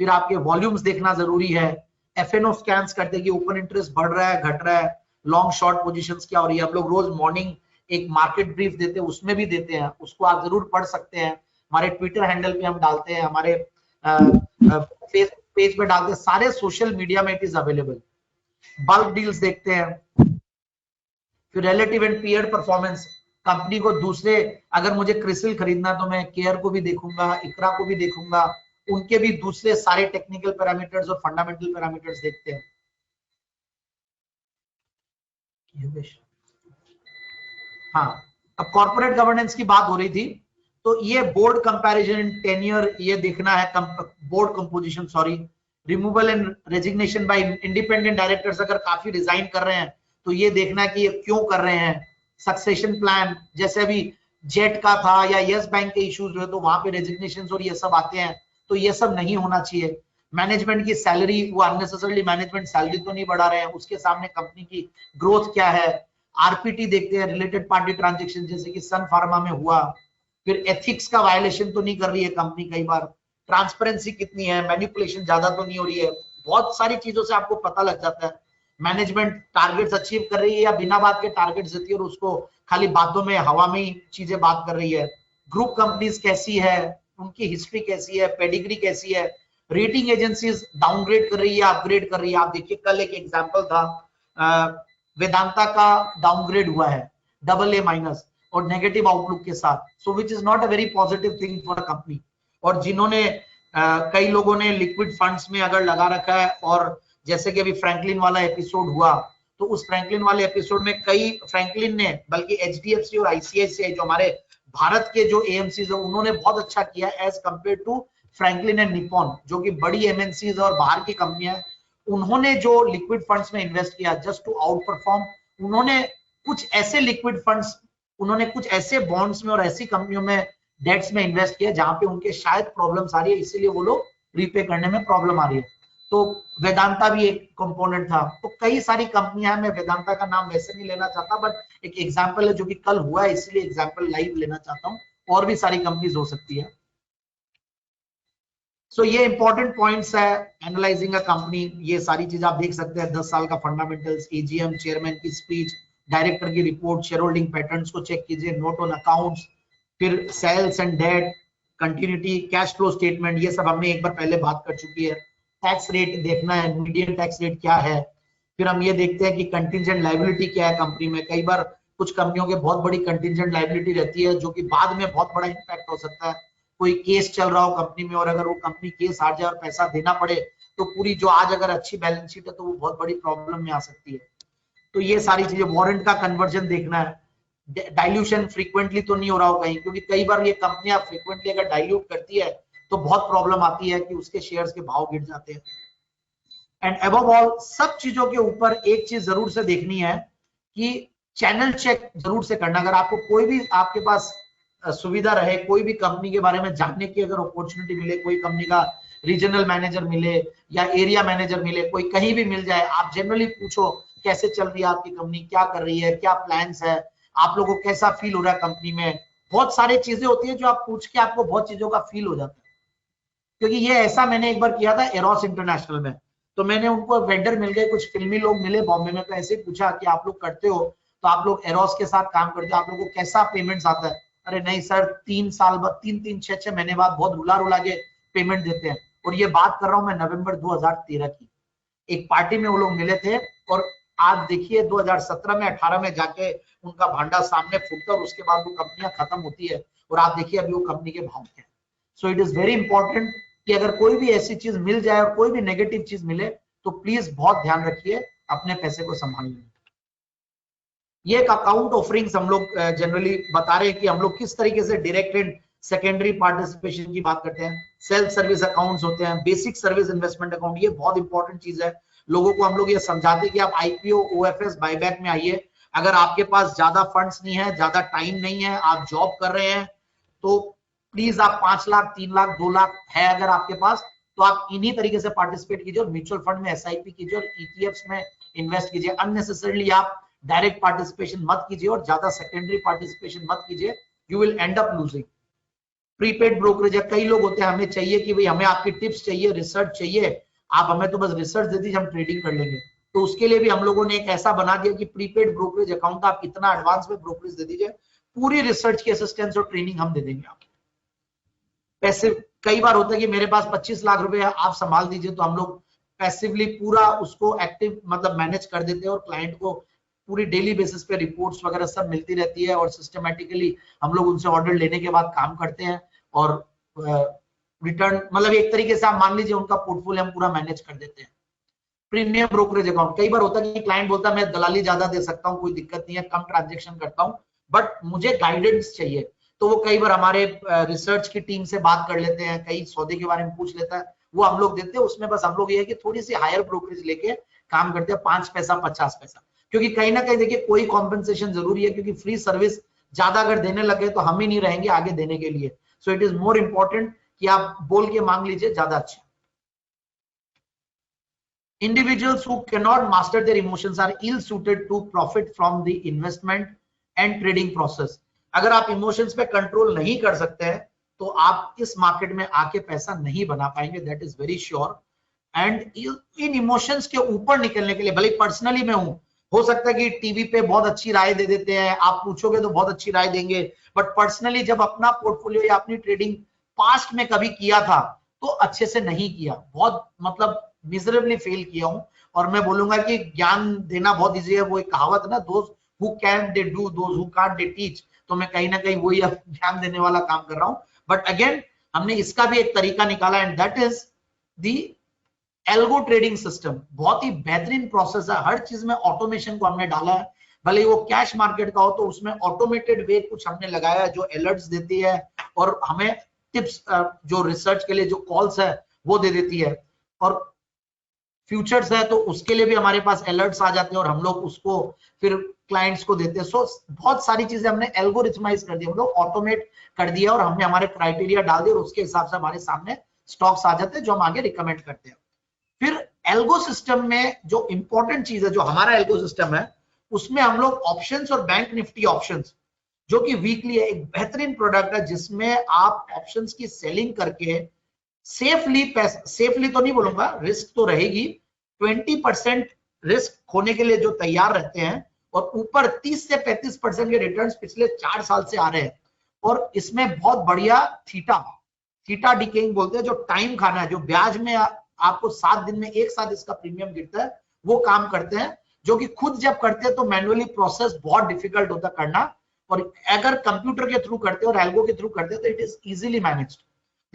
फिर आपके वॉल्यूम्स देखना जरूरी है। एफएनओ स्कैन्स करते हैं कि ओपन इंटरेस्ट बढ़ रहा है, घट रहा है, लॉन्ग शॉर्ट पोजीशंस क्या हो रही है। हम लोग रोज मॉर्निंग एक मार्केट ब्रीफ देते हैं, उसमें भी देते हैं, उसको आप जरूर पढ़ सकते हैं। हमारे ट्विटर हैंडल पे हम डालते हैं, हमारे फेसबुक पेज पे डालते हैं, सारे सोशल मीडिया में it is available. Bulk deals देखते हैं, फिर relative and peer performance, company को दूसरे, अगर मुझे क्रिसिल खरीदना तो मैं केयर को भी देखूंगा, इकरा को भी देखूंगा, उनके भी दूसरे सारे टेक्निकल पैरामीटर्स और फंडामेंटल पैरामीटर्स देखते हैं। हाँ, अब कॉर्पोरेट गवर्नेंस की बात हो रही थी, तो ये बोर्ड कंपैरिजन, टेन्योर ये देखना है, board composition, sorry, removal and resignation bye independent directors, अगर काफी रिजाइन कर रहे हैं तो ये देखना है कि ये क्यों कर रहे हैं। सक्सेशन प्लान, जैसे अभी जेट का था या यस बैंक के इश्यूज हुए तो वहां पे रेजिग्नेशन और ये सब आते हैं, तो ये सब नहीं होना चाहिए। मैनेजमेंट की सैलरी, वो अननेसेसरली मैनेजमेंट सैलरी तो नहीं बढ़ा रहे हैं, उसके सामने कंपनी की ग्रोथ क्या है। आरपीटी देखते हैं, रिलेटेड पार्टी ट्रांजेक्शन, जैसे कि सन फार्मा में हुआ। फिर एथिक्स का वायलेशन तो नहीं कर रही है कंपनी, कई बार ट्रांसपेरेंसी कितनी है, मैनिपुलेशन ज्यादा तो नहीं हो रही है, बहुत सारी चीजों से आपको पता लग जाता है। मैनेजमेंट टारगेट्स अचीव कर रही है या बिना बात के टारगेट्स देती है और उसको खाली बातों में, हवा में ही चीजें बात कर रही है। ग्रुप कंपनीज कैसी है, उनकी हिस्ट्री कैसी है, पेडिग्री कैसी है। रेटिंग एजेंसीज डाउनग्रेड कर रही है, अपग्रेड कर रही है। आप देखिए, कल एक एग्जांपल था, वेदांता का डाउनग्रेड हुआ है AA- और नेगेटिव आउटलुक के साथ, so which is not a very positive thing for a company. और जिन्होंने कई लोगों ने लिक्विड फंड्स में अगर लगा रखा है, और जैसे कि अभी फ्रैंकलिन वाला एपिसोड हुआ, तो उस फ्रैंकलिन वाले एपिसोड में कई, फ्रैंकलिन ने बल्कि एचडीएफसी और आईसीआईसीआई जो हमारे भारत के जो एएमसीज है, उन्होंने बहुत अच्छा किया as compared to Franklin and Nippon, जो कि बड़ी एमएनसीज और बाहर की कंपनियां। उन्होंने जो लिक्विड फंड्स में इन्वेस्ट किया जस्ट टू आउट परफॉर्म, उन्होंने कुछ ऐसे लिक्विड फंड्स, उन्होंने कुछ ऐसे बॉन्ड्स में और ऐसी कंपनियों में, डेट्स में इन्वेस्ट किया जहां पे उनके शायद प्रॉब्लम्स आ रही है, इसीलिए वो लोग रीपे करने में प्रॉब्लम आ रही है। तो वेदांता भी एक कंपोनेंट था। तो कई सारी कंपनियां, मैं वेदांता का नाम वैसे नहीं लेना चाहता, बट एक एग्जांपल है जो कि कल हुआ है, इसलिए एग्जांपल लाइव लेना चाहता हूं। और भी सारी कंपनीज हो सकती है। सो ये इंपॉर्टेंट पॉइंट्स है एनालाइजिंग अ कंपनी। ये सारी चीज आप देख सकते हैं, 10 साल का फंडामेंटल्स, एजीएम, चेयरमैन की स्पीच, डायरेक्टर की रिपोर्ट, शेयर होल्डिंग पैटर्न्स को चेक कीजिए, नोट ऑन अकाउंट्स, फिर sales and debt, continuity, cash flow statement, ये सब हमने एक बार पहले बात कर चुकी है। टैक्स रेट देखना है, मीडियम टैक्स रेट क्या है। फिर हम ये देखते हैं कि कंटिजेंट लायबिलिटी क्या है कंपनी में। कई बार कुछ कंपनियों के बहुत बड़ी कंटिजेंट लायबिलिटी रहती है, जो कि बाद में बहुत बड़ा इंपैक्ट हो सकता है। कोई केस चल रहा हो कंपनी में, और अगर वो कंपनी केस हार जाए और पैसा देना पड़े, तो पूरी जो आज अगर अच्छी बैलेंस शीट है तो वो बहुत बड़ी प्रॉब्लम में आ सकती है। तो ये सारी चीजें, वारंट का कन्वर्जन देखना है, डाइल्यूशन फ्रीक्वेंटली तो नहीं हो रहा हो कहीं, क्योंकि कई बार ये कंपनियां फ्रीक्वेंटली अगर डाइल्यूट करती है तो बहुत प्रॉब्लम आती है कि उसके शेयर्स के भाव गिर जाते हैं। एंड अबव ऑल, सब चीजों के ऊपर एक चीज जरूर से देखनी है कि चैनल चेक जरूर से करना। अगर आपको कोई भी, आपके पास सुविधा रहे, कोई भी कंपनी के बारे में जानने की अगर अपॉर्चुनिटी मिले, कोई कंपनी का रीजनल मैनेजर मिले या एरिया मैनेजर मिले, कोई कहीं भी मिल जाए, आप जनरली पूछो कैसे चल रही है आपकी कंपनी, क्या कर रही है, क्या प्लान्स है, आप लोगों को कैसा फील हो रहा है कंपनी में। बहुत सारी चीजें होती है जो आप पूछ के आपको बहुत चीजों का फील हो जाता है। क्योंकि ये ऐसा मैंने एक बार किया था एरोस इंटरनेशनल में, तो मैंने उनको वेंडर मिल गए, कुछ फिल्मी लोग मिले बॉम्बे में, तो ऐसे पूछा कि आप लोग करते हो, तो आप लोग एरोस के साथ काम करते हो, आप लोगों को कैसा पेमेंट्स आता है। अरे नहीं सर, 3 साल बाद, 3-6 महीने बाद बहुत रुला रुला के पेमेंट देते हैं। और ये बात कर रहा हूं मैं नवंबर 2013 की। एक पार्टी में वो लोग मिले थे, और आज देखिए 2017 में 18 में जाके उनका भांडा सामने फूटता, और उसके बाद वो कंपनियां खत्म होती है, और आप देखिए अभी वो कंपनी के भाव क्या है। So it is very important कि अगर कोई भी ऐसी चीज मिल जाए और कोई भी नेगेटिव चीज मिले, तो प्लीज बहुत ध्यान रखिए, अपने पैसे को संभालने में। ये एक अकाउंट ऑफरिंग्स हम लोग जनरली बता रहे हैं कि हम लोग किस तरीके से डायरेक्ट एंड सेकेंडरी पार्टिसिपेशन की बात करते हैं। सेल्फ सर्विस अकाउंट्स होते हैं, बेसिक सर्विस इन्वेस्टमेंट अकाउंट, ये बहुत इंपॉर्टेंट चीज है। लोगों को हम लोग ये समझाते हैं कि आप आईपीओ, ओएफएस, बायबैक में आइए। अगर आपके पास ज्यादा फंड्स नहीं है, ज्यादा टाइम नहीं है, आप जॉब कर रहे हैं, तो प्लीज आप 5 लाख, 3 लाख, 2 लाख है अगर आपके पास, तो आप इन्हीं तरीके से पार्टिसिपेट कीजिए और म्यूचुअल फंड में एसआईपी कीजिए और ईटीएफ्स में इन्वेस्ट कीजिए। अननेसेसरली आप डायरेक्ट पार्टिसिपेशन मत कीजिए और ज्यादा सेकेंडरी पार्टिसिपेशन मत कीजिए, you will and up losing. Prepaid brokerage है, कई लोग होते हैं हमें चाहिए कि भाई हमें आपकी टिप्स चाहिए, रिसर्च चाहिए, आप हमें तो बस रिसर्च दे दीजिए, हम ट्रेडिंग कर लेंगे। तो उसके लिए भी हम लोगों ने एक ऐसा बना दिया कि प्रीपेड ब्रोकरेज अकाउंट, आप इतना एडवांस में ब्रोकरेज दे दीजिए, पूरी रिसर्च की असिस्टेंस और ट्रेनिंग हम दे देंगे आपको। पैसे कई बार होता है कि मेरे पास 25 लाख रुपए है, आप संभाल दीजिए, तो हम लोग पैसिवली पूरा उसको एक्टिव मतलब मैनेज कर देते हैं और क्लाइंट को पूरी डेली बेसिस पे रिपोर्ट्स वगैरह सब मिलती रहती है और सिस्टमैटिकली हम लोग उनसे ऑर्डर लेने के बाद काम करते हैं और रिटर्न मतलब एक तरीके से आप मान लीजिए उनका पोर्टफोलियो हम पूरा मैनेज कर देते हैं। प्रीमियम ब्रोकरेज अकाउंट, कई बार होता है कि क्लाइंट बोलता है मैं दलाली ज्यादा दे सकता हूँ, कोई दिक्कत नहीं है, कम ट्रांजेक्शन करता हूँ, बट मुझे गाइडेंस चाहिए, तो वो कई बार हमारे रिसर्च की टीम से बात कर लेते हैं, कई सौदे के बारे में पूछ लेता है, वो हम लोग देते हैं। उसमें बस हम लोग ये है कि थोड़ी सी हायर ब्रोकरेज लेके काम करते हैं, 5 पैसा 50 पैसा, क्योंकि कहीं ना कहीं देखिए कोई कॉम्पेंसेशन जरूरी है, क्योंकि फ्री सर्विस ज्यादा अगर देने लगे तो हम ही नहीं रहेंगे आगे देने के लिए। So it is more important कि आप बोल के मांग लीजिए, ज्यादा अच्छा। Individuals who cannot master their emotions are ill suited to profit from the investment and trading process. अगर आप इमोशंस पे कंट्रोल नहीं कर सकते हैं तो आप इस मार्केट में आके पैसा नहीं बना पाएंगे, that is very sure. And in emotions के ऊपर निकलने के लिए, भले पर्सनली मैं हूं, हो सकता है कि टीवी पे बहुत अच्छी राय दे देते हैं, आप पूछोगे तो बहुत अच्छी राय देंगे, बट पर्सनली जब अपना पोर्टफोलियो या अपनी ट्रेडिंग पास्ट में कभी किया था तो अच्छे से नहीं किया, बहुत मतलब मिजरेबली फेल किया हूं। और मैं बोलूंगा कि ज्ञान देना बहुत इजी है, वो एक कहावत है ना, those who can they do, those who can't they teach, तो मैं कहीं ना कहीं वही ज्ञान देने वाला काम कर रहा हूं। बट अगेन हमने इसका भी एक तरीका निकाला and that is the algo trading system. बहुत ही बेहतरीन प्रोसेस है, हर चीज में ऑटोमेशन को हमने डाला है, भले वो कैश मार्केट का हो तो उसमें ऑटोमेटेड वे कुछ हमने लगाया है जो अलर्ट्स देती है और हमें टिप्स जो रिसर्च के लिए जो कॉल्स है वो दे देती है, और फ्यूचर्स है तो उसके लिए भी हमारे पास अलर्ट्स आ जाते हैं और हम लोग उसको फिर क्लाइंट्स को देते हैं। सो बहुत सारी चीजें हमने एल्गोरिथमाइज कर दी, हम लोग ऑटोमेट कर दिया और हमने हमारे क्राइटेरिया डाल दिए और उसके हिसाब से हमारे सामने स्टॉक्स आ जाते हैं जो हम आगे रिकमेंड करते हैं। फिर एल्गो सिस्टम में जो इंपॉर्टेंट चीज है, जो हमारा एल्गो सिस्टम है, उसमें हम लोग ऑप्शंस और बैंक निफ्टी ऑप्शंस, जो कि वीकली है, एक बेहतरीन प्रोडक्ट है जिसमें आप ऑप्शंस की सेलिंग करके सेफली तो नहीं बोलूंगा, रिस्क तो रहेगी, 20% रिस्क खोने के लिए जो तैयार रहते हैं और ऊपर 30 से 35% के रिटर्न्स पिछले 4 साल से आ रहे हैं। और इसमें बहुत बढ़िया थीटा डिकेइंग बोलते हैं, जो टाइम खाना है, जो ब्याज में आपको 7 दिन में एक साथ इसका प्रीमियम गिरता है, वो काम करते हैं, जो कि खुद जब करते हैं तो मैनुअली प्रोसेस बहुत डिफिकल्ट होता है करना, और अगर कंप्यूटर के थ्रू करते हैं और एल्गो के थ्रू करते हैं तो इट इज इजीली मैनेज्ड।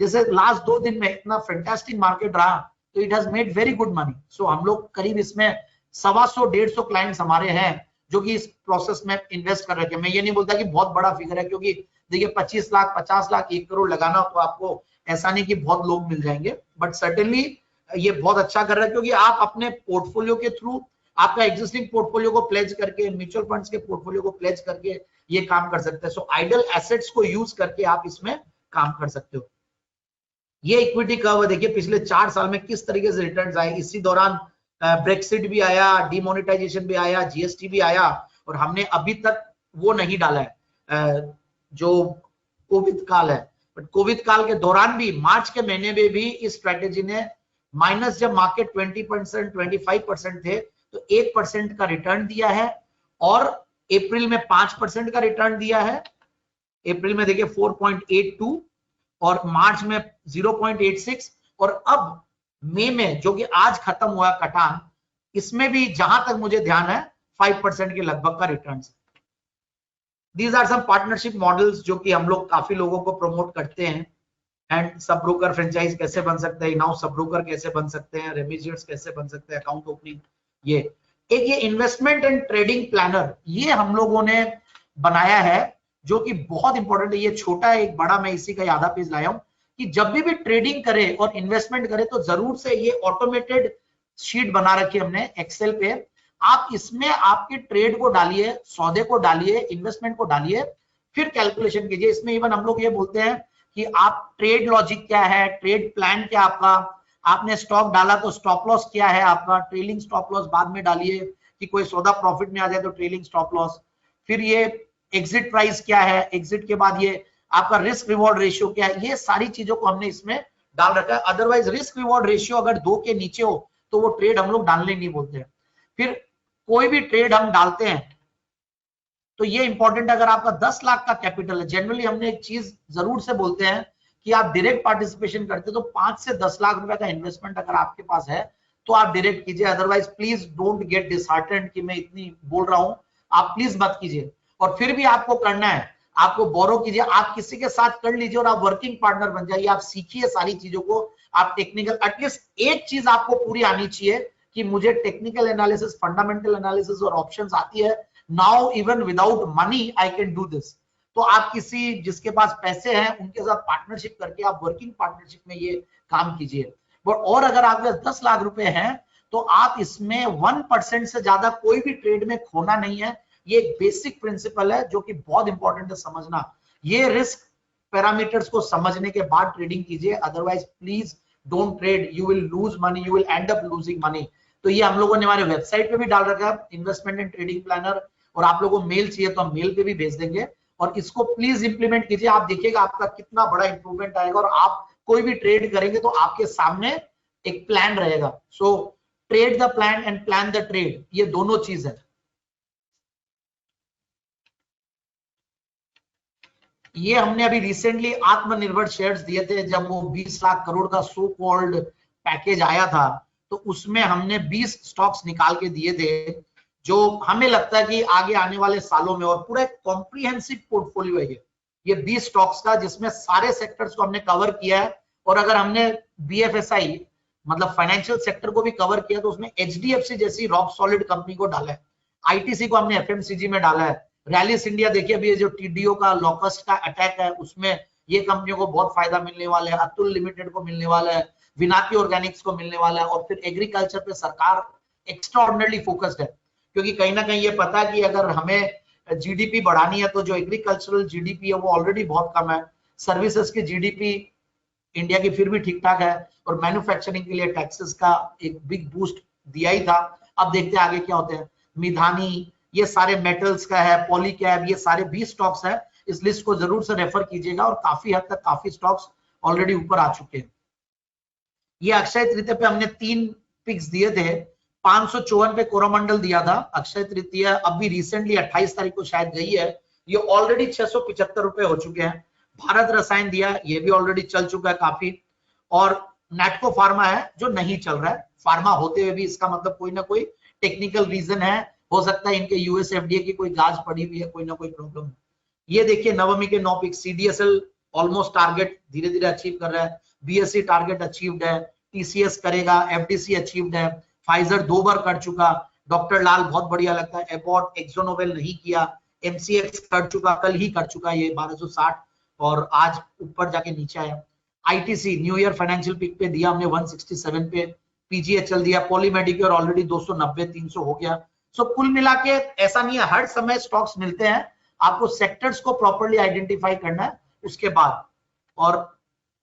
जैसे लास्ट 2 दिन में इतना फैंटास्टिक मार्केट रहा तो it has made very good money. So हम लोग करीब इसमें 125-150 क्लाइंट्स हमारे हैं जो कि इस प्रोसेस में इन्वेस्ट कर रखे हैं। मैं ये नहीं बोलता कि बहुत बड़ा फिगर है, क्योंकि देखिए 25 लाख, 50 लाख, 1 करोड़ लगाना तो आपको ऐसा नहीं कि बहुत लोग मिल जाएंगे, बट सर्टेनली ये बहुत अच्छा कर रहा है, क्योंकि आप अपने पोर्टफोलियो के थ्रू आपका एग्जिस्टिंग पोर्टफोलियो को प्लेज करके, म्यूचुअल फंड्स के पोर्टफोलियो को प्लेज करके ये काम कर सकते हैं। सो आइडल एसेट्स को यूज करके आप इसमें काम कर सकते हो। ये इक्विटी कर्व देखिए पिछले 4 साल में किस तरीके से रिटर्न्स आए। इसी दौरान ब्रेक्सिट भी आया, डिमोनेटाइजेशन भी आया, जीएसटी भी आया, और हमने अभी तक वो नहीं डाला है जो कोविड काल है। बट कोविड काल के दौरान भी मार्च के महीने में भी इस स्ट्रेटेजी ने माइनस, जब मार्केट 20%, 25% थे तो 1% का रिटर्न दिया है, और अप्रैल में 5% का रिटर्न दिया है। अप्रैल में देखिए 4.82 और मार्च में 0.86, और अब मई में जो कि आज खत्म हुआ कटान, इसमें भी जहां तक मुझे ध्यान है 5% के लगभग का रिटर्न है। These are some partnership models जो कि हम लोग काफी लोगों को प्रमोट करते हैं। एंड सब ब्रोकर फ्रेंचाइज कैसे बन सकते हैं, नाउ सब ब्रोकर कैसे बन सकते हैं, रेमिजियर्स कैसे बन सकते हैं, अकाउंट ओपनिंग, ये एक ये इन्वेस्टमेंट एंड ट्रेडिंग प्लानर, ये हम लोगों ने बनाया है, जो कि बहुत इंपॉर्टेंट है। ये छोटा है, एक बड़ा मैं इसी का आधा पेज लाया हूं कि जब भी ट्रेडिंग करे और इन्वेस्टमेंट करे तो जरूर से ये ऑटोमेटेड शीट बना रखी है हमने एक्सेल पे। आप इसमें आपके ट्रेड को डालिए, सौदे को डालिए, इन्वेस्टमेंट को डालिए, फिर कैलकुलेशन कीजिए। इसमें इवन हम लोग ये बोलते हैं कि आप ट्रेड लॉजिक क्या है, ट्रेड प्लान क्या आपका, आपने स्टॉक डाला तो स्टॉप लॉस क्या है आपका, ट्रेलिंग स्टॉप लॉस बाद में डालिए कि कोई सौदा प्रॉफिट में आ जाए तो ट्रेलिंग स्टॉप लॉस, फिर ये एग्जिट प्राइस क्या है, एग्जिट के बाद ये आपका रिस्क रिवॉर्ड रेशियो क्या है, ये सारी चीजों को हमने इसमें डाल रखा है। अदरवाइज रिस्क रिवॉर्ड रेशियो अगर 2 के नीचे हो तो वो ट्रेड हम लोग डालने नहीं बोलते हैं। फिर कोई भी ट्रेड हम डालते हैं तो ये इंपॉर्टेंट, अगर आपका 10 लाख का कैपिटल है, जनरली हमने एक चीज जरूर से बोलते हैं कि आप डायरेक्ट पार्टिसिपेशन करते तो 5 से 10 लाख रुपए का इन्वेस्टमेंट अगर आपके पास है तो आप डायरेक्ट कीजिए। Otherwise please don't get disheartened कि मैं इतनी बोल रहा हूं, आप प्लीज मत कीजिए। और फिर भी आपको करना है, आपको बोरो कीजिए, आप किसी के साथ कर लीजिए और आप वर्किंग पार्टनर बन जाइए, आप सीखिए सारी चीजों को। आप टेक्निकल एटलीस्ट एक चीज आपको पूरी आनी चाहिए कि मुझे टेक्निकल एनालिसिस, फंडामेंटल एनालिसिस और ऑप्शंस आती है। Now even without money I can do this. तो आप किसी जिसके पास पैसे हैं उनके साथ पार्टनरशिप करके आप वर्किंग पार्टनरशिप में ये काम कीजिए। और अगर आपके 10 लाख रुपए हैं तो आप इसमें 1% से ज्यादा कोई भी ट्रेड में खोना नहीं है। ये एक बेसिक प्रिंसिपल है जो कि बहुत इंपॉर्टेंट है समझना। ये रिस्क पैरामीटर्स को समझने के बाद ट्रेडिंग कीजिए, otherwise please don't trade, you will lose money, you will and up losing money. तो ये हम लोगों ने हमारे वेबसाइट पे भी डाल रखा है, इन्वेस्टमेंट एंड ट्रेडिंग प्लानर, और आप लोगों को मेल चाहिए तो हम मेल पे भी भेज देंगे। और इसको प्लीज इंप्लीमेंट कीजिए, आप देखिएगा आपका कितना बड़ा इंप्रूवमेंट आएगा। और आप कोई भी ट्रेड करेंगे तो आपके सामने एक प्लान रहेगा। So trade the plan and plan the trade, ये दोनों चीज है। ये हमने अभी रिसेंटली आत्मनिर्भर शेयर्स दिए थे, जब वो 20 लाख करोड़ का सो कॉल्ड पैकेज आया था तो उसमें हमने 20 स्टॉक्स निकाल के दिए थे, जो हमें लगता है कि आगे आने वाले सालों में, और पूरा एक कॉम्प्रिहेंसिव पोर्टफोलियो है ये 20 स्टॉक्स का, जिसमें सारे सेक्टर्स को हमने कवर किया है। और अगर हमने बीएफएसआई मतलब फाइनेंशियल सेक्टर को भी कवर किया तो उसमें एचडीएफसी जैसी रॉक सॉलिड कंपनी को डाला है, आईटीसी को हमने एफएमसीजी में डाला है, रैलिस इंडिया देखिए अभी जो टीडीओ का लॉकस्ट का अटैक है उसमें ये कंपनियों को बहुत फायदा मिलने वाला है, अतुल लिमिटेड को मिलने वाला है, विनाती ऑर्गेनिक्स को मिलने वाला है। और फिर एग्रीकल्चर पे सरकार एक्स्ट्रा ऑर्डिनरली फोकस्ड है, क्योंकि कहीं ना कहीं ये पता है कि अगर हमें जीडीपी बढ़ानी है तो जो एग्रीकल्चरल जीडीपी है वो ऑलरेडी बहुत कम है, सर्विसेज की जीडीपी इंडिया की फिर भी ठीक ठाक है, और मैन्युफैक्चरिंग के लिए टैक्सेस का एक बिग बूस्ट दिया ही था। अब देखते हैं आगे क्या होते हैं। मिधानी, ये सारे मेटल्स का है, पॉलीकैब, ये सारे 20 स्टॉक्स है। इस लिस्ट को जरूर से रेफर कीजिएगा, और काफी हद तक काफी स्टॉक्स ऑलरेडी ऊपर आ चुके हैं। ये अक्षय तृतीया पे हमने 3 पिक्स दिए थे, 554 पे कोरोमंडल दिया था अक्षय तृतीया, अभी रिसेंटली 28 तारीख को शायद गई है, ये ऑलरेडी 675 रुपए हो चुके हैं। भारत रसायन दिया, ये भी ऑलरेडी चल चुका है काफी। और नेटको फार्मा है जो नहीं चल रहा है, फार्मा होते हुए भी इसका मतलब कोई ना कोई टेक्निकल रीजन है, हो सकता है इनके यूएस एफडीए की कोई जांच पड़ी हुई है, कोई ना कोई प्रॉब्लम। ये देखिए नवमी के 9 पिक, सीडीएसएल ऑलमोस्ट टारगेट धीरे धीरे अचीव कर रहा है, बीएससी टारगेट अचीव्ड है, टीसीएस करेगा, एफडीसी अचीव्ड है, फाइजर 2 बार कर चुका, डॉक्टर लाल बहुत बढ़िया लगता है, एबॉट एक्सोनोवेल नहीं किया, एमसीएक्स कर चुका, कल ही कर चुका ये 1260, और आज ऊपर जाके नीचे आया। ITC new year financial pick पे दिया हमने 167 पे, पीजीएचएल दिया, पॉलीमेडिक्योर ऑलरेडी 290 300 हो गया। सो कुल मिला के ऐसा नहीं है हर समय स्टॉक्स मिलते हैं, आपको सेक्टर्स को प्रॉपर्ली आइडेंटिफाई करना है उसके बाद। और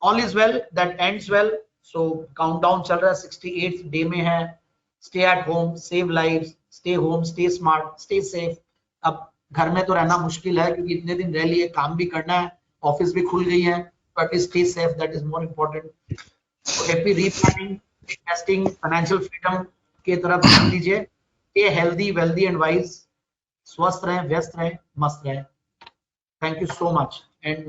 all is well that ends well. So countdown चल रहा है, 68th डे में है। Stay at home, save lives, stay home, stay smart, stay safe. अब घर में तो रहना मुश्किल है क्योंकि इतने दिन रह लिए, काम भी करना है, ऑफिस भी खुल गई है, but stay safe, that is more important. Happy replanning, investing, financial freedom की तरफ ध्यान दीजिए। Stay healthy, wealthy and wise. स्वस्थ रहें, व्यस्त रहें, मस्त रहें। Thank you so much. And